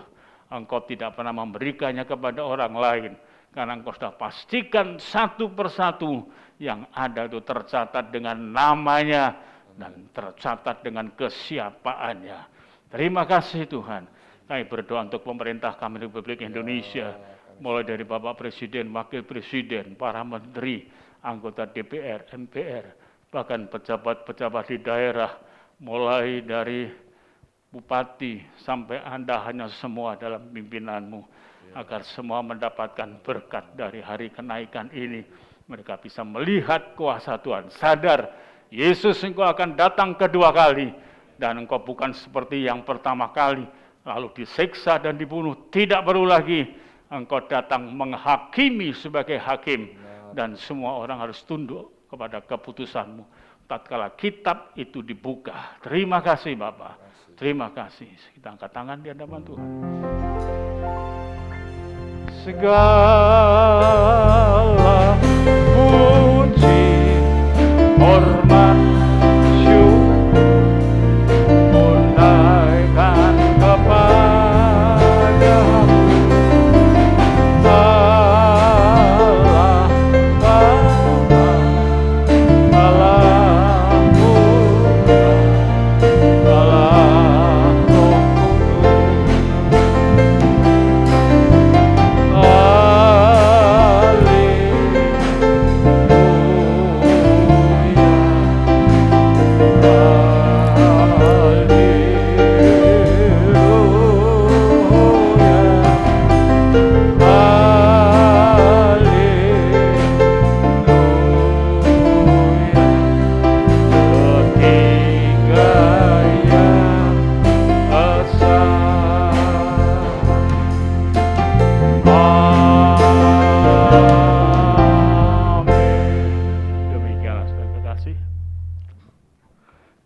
Engkau tidak pernah memberikannya kepada orang lain, karena Engkau sudah pastikan satu persatu yang ada itu tercatat dengan namanya dan tercatat dengan kesiapaannya. Terima kasih Tuhan. Kami berdoa untuk pemerintah kami Republik Indonesia. mulai dari Bapak Presiden, Wakil Presiden, para menteri, anggota DPR, MPR, bahkan pejabat-pejabat di daerah, mulai dari Bupati sampai Anda hanya semua dalam pimpinanmu, agar semua mendapatkan berkat dari hari kenaikan ini. Mereka bisa melihat kuasa Tuhan, sadar Yesus engkau akan datang kedua kali, dan engkau bukan seperti yang pertama kali, lalu disiksa dan dibunuh, tidak perlu lagi. Engkau datang menghakimi sebagai hakim, dan semua orang harus tunduk kepada keputusanmu tatkala kitab itu dibuka. Terima kasih Bapak, terima kasih. Kita angkat tangan di hadapan Tuhan. Segala puji, hormat, syukur unaikan kepadamu, Allah Bapa, Allah Putra, Allah Roh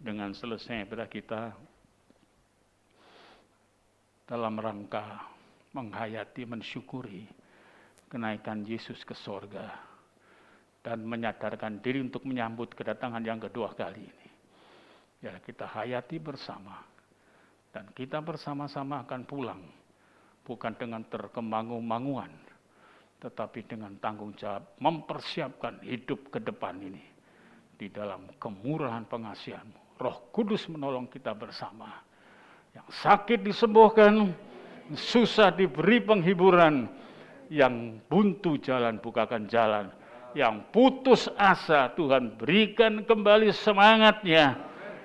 dengan selesai ibadah kita dalam rangka menghayati, mensyukuri kenaikan Yesus ke sorga dan menyadarkan diri untuk menyambut kedatangan yang kedua kali ini. Ya, kita hayati bersama dan kita bersama-sama akan pulang bukan dengan terkemangu-manguan, tetapi dengan tanggung jawab mempersiapkan hidup ke depan ini di dalam kemurahan pengasihan-Mu. Roh Kudus menolong kita bersama. Yang sakit disembuhkan, susah diberi penghiburan, yang buntu jalan bukakan jalan, yang putus asa Tuhan berikan kembali semangatnya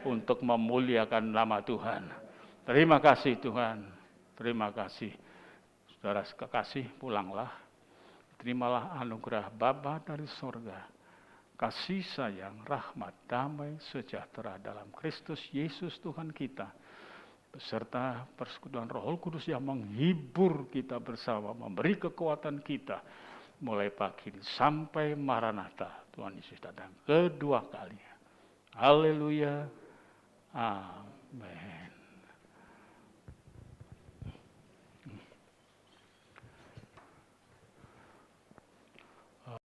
untuk memuliakan nama Tuhan. Terima kasih Tuhan, terima kasih. Saudara kekasih, pulanglah. Terimalah anugerah Bapa dari sorga, kasih sayang, rahmat, damai, sejahtera dalam Kristus Yesus Tuhan kita, beserta persekutuan Roh Kudus yang menghibur kita bersama, memberi kekuatan kita, mulai pagi ini sampai Maranatha, Tuhan Yesus datang kedua kalinya. Haleluya. Amin.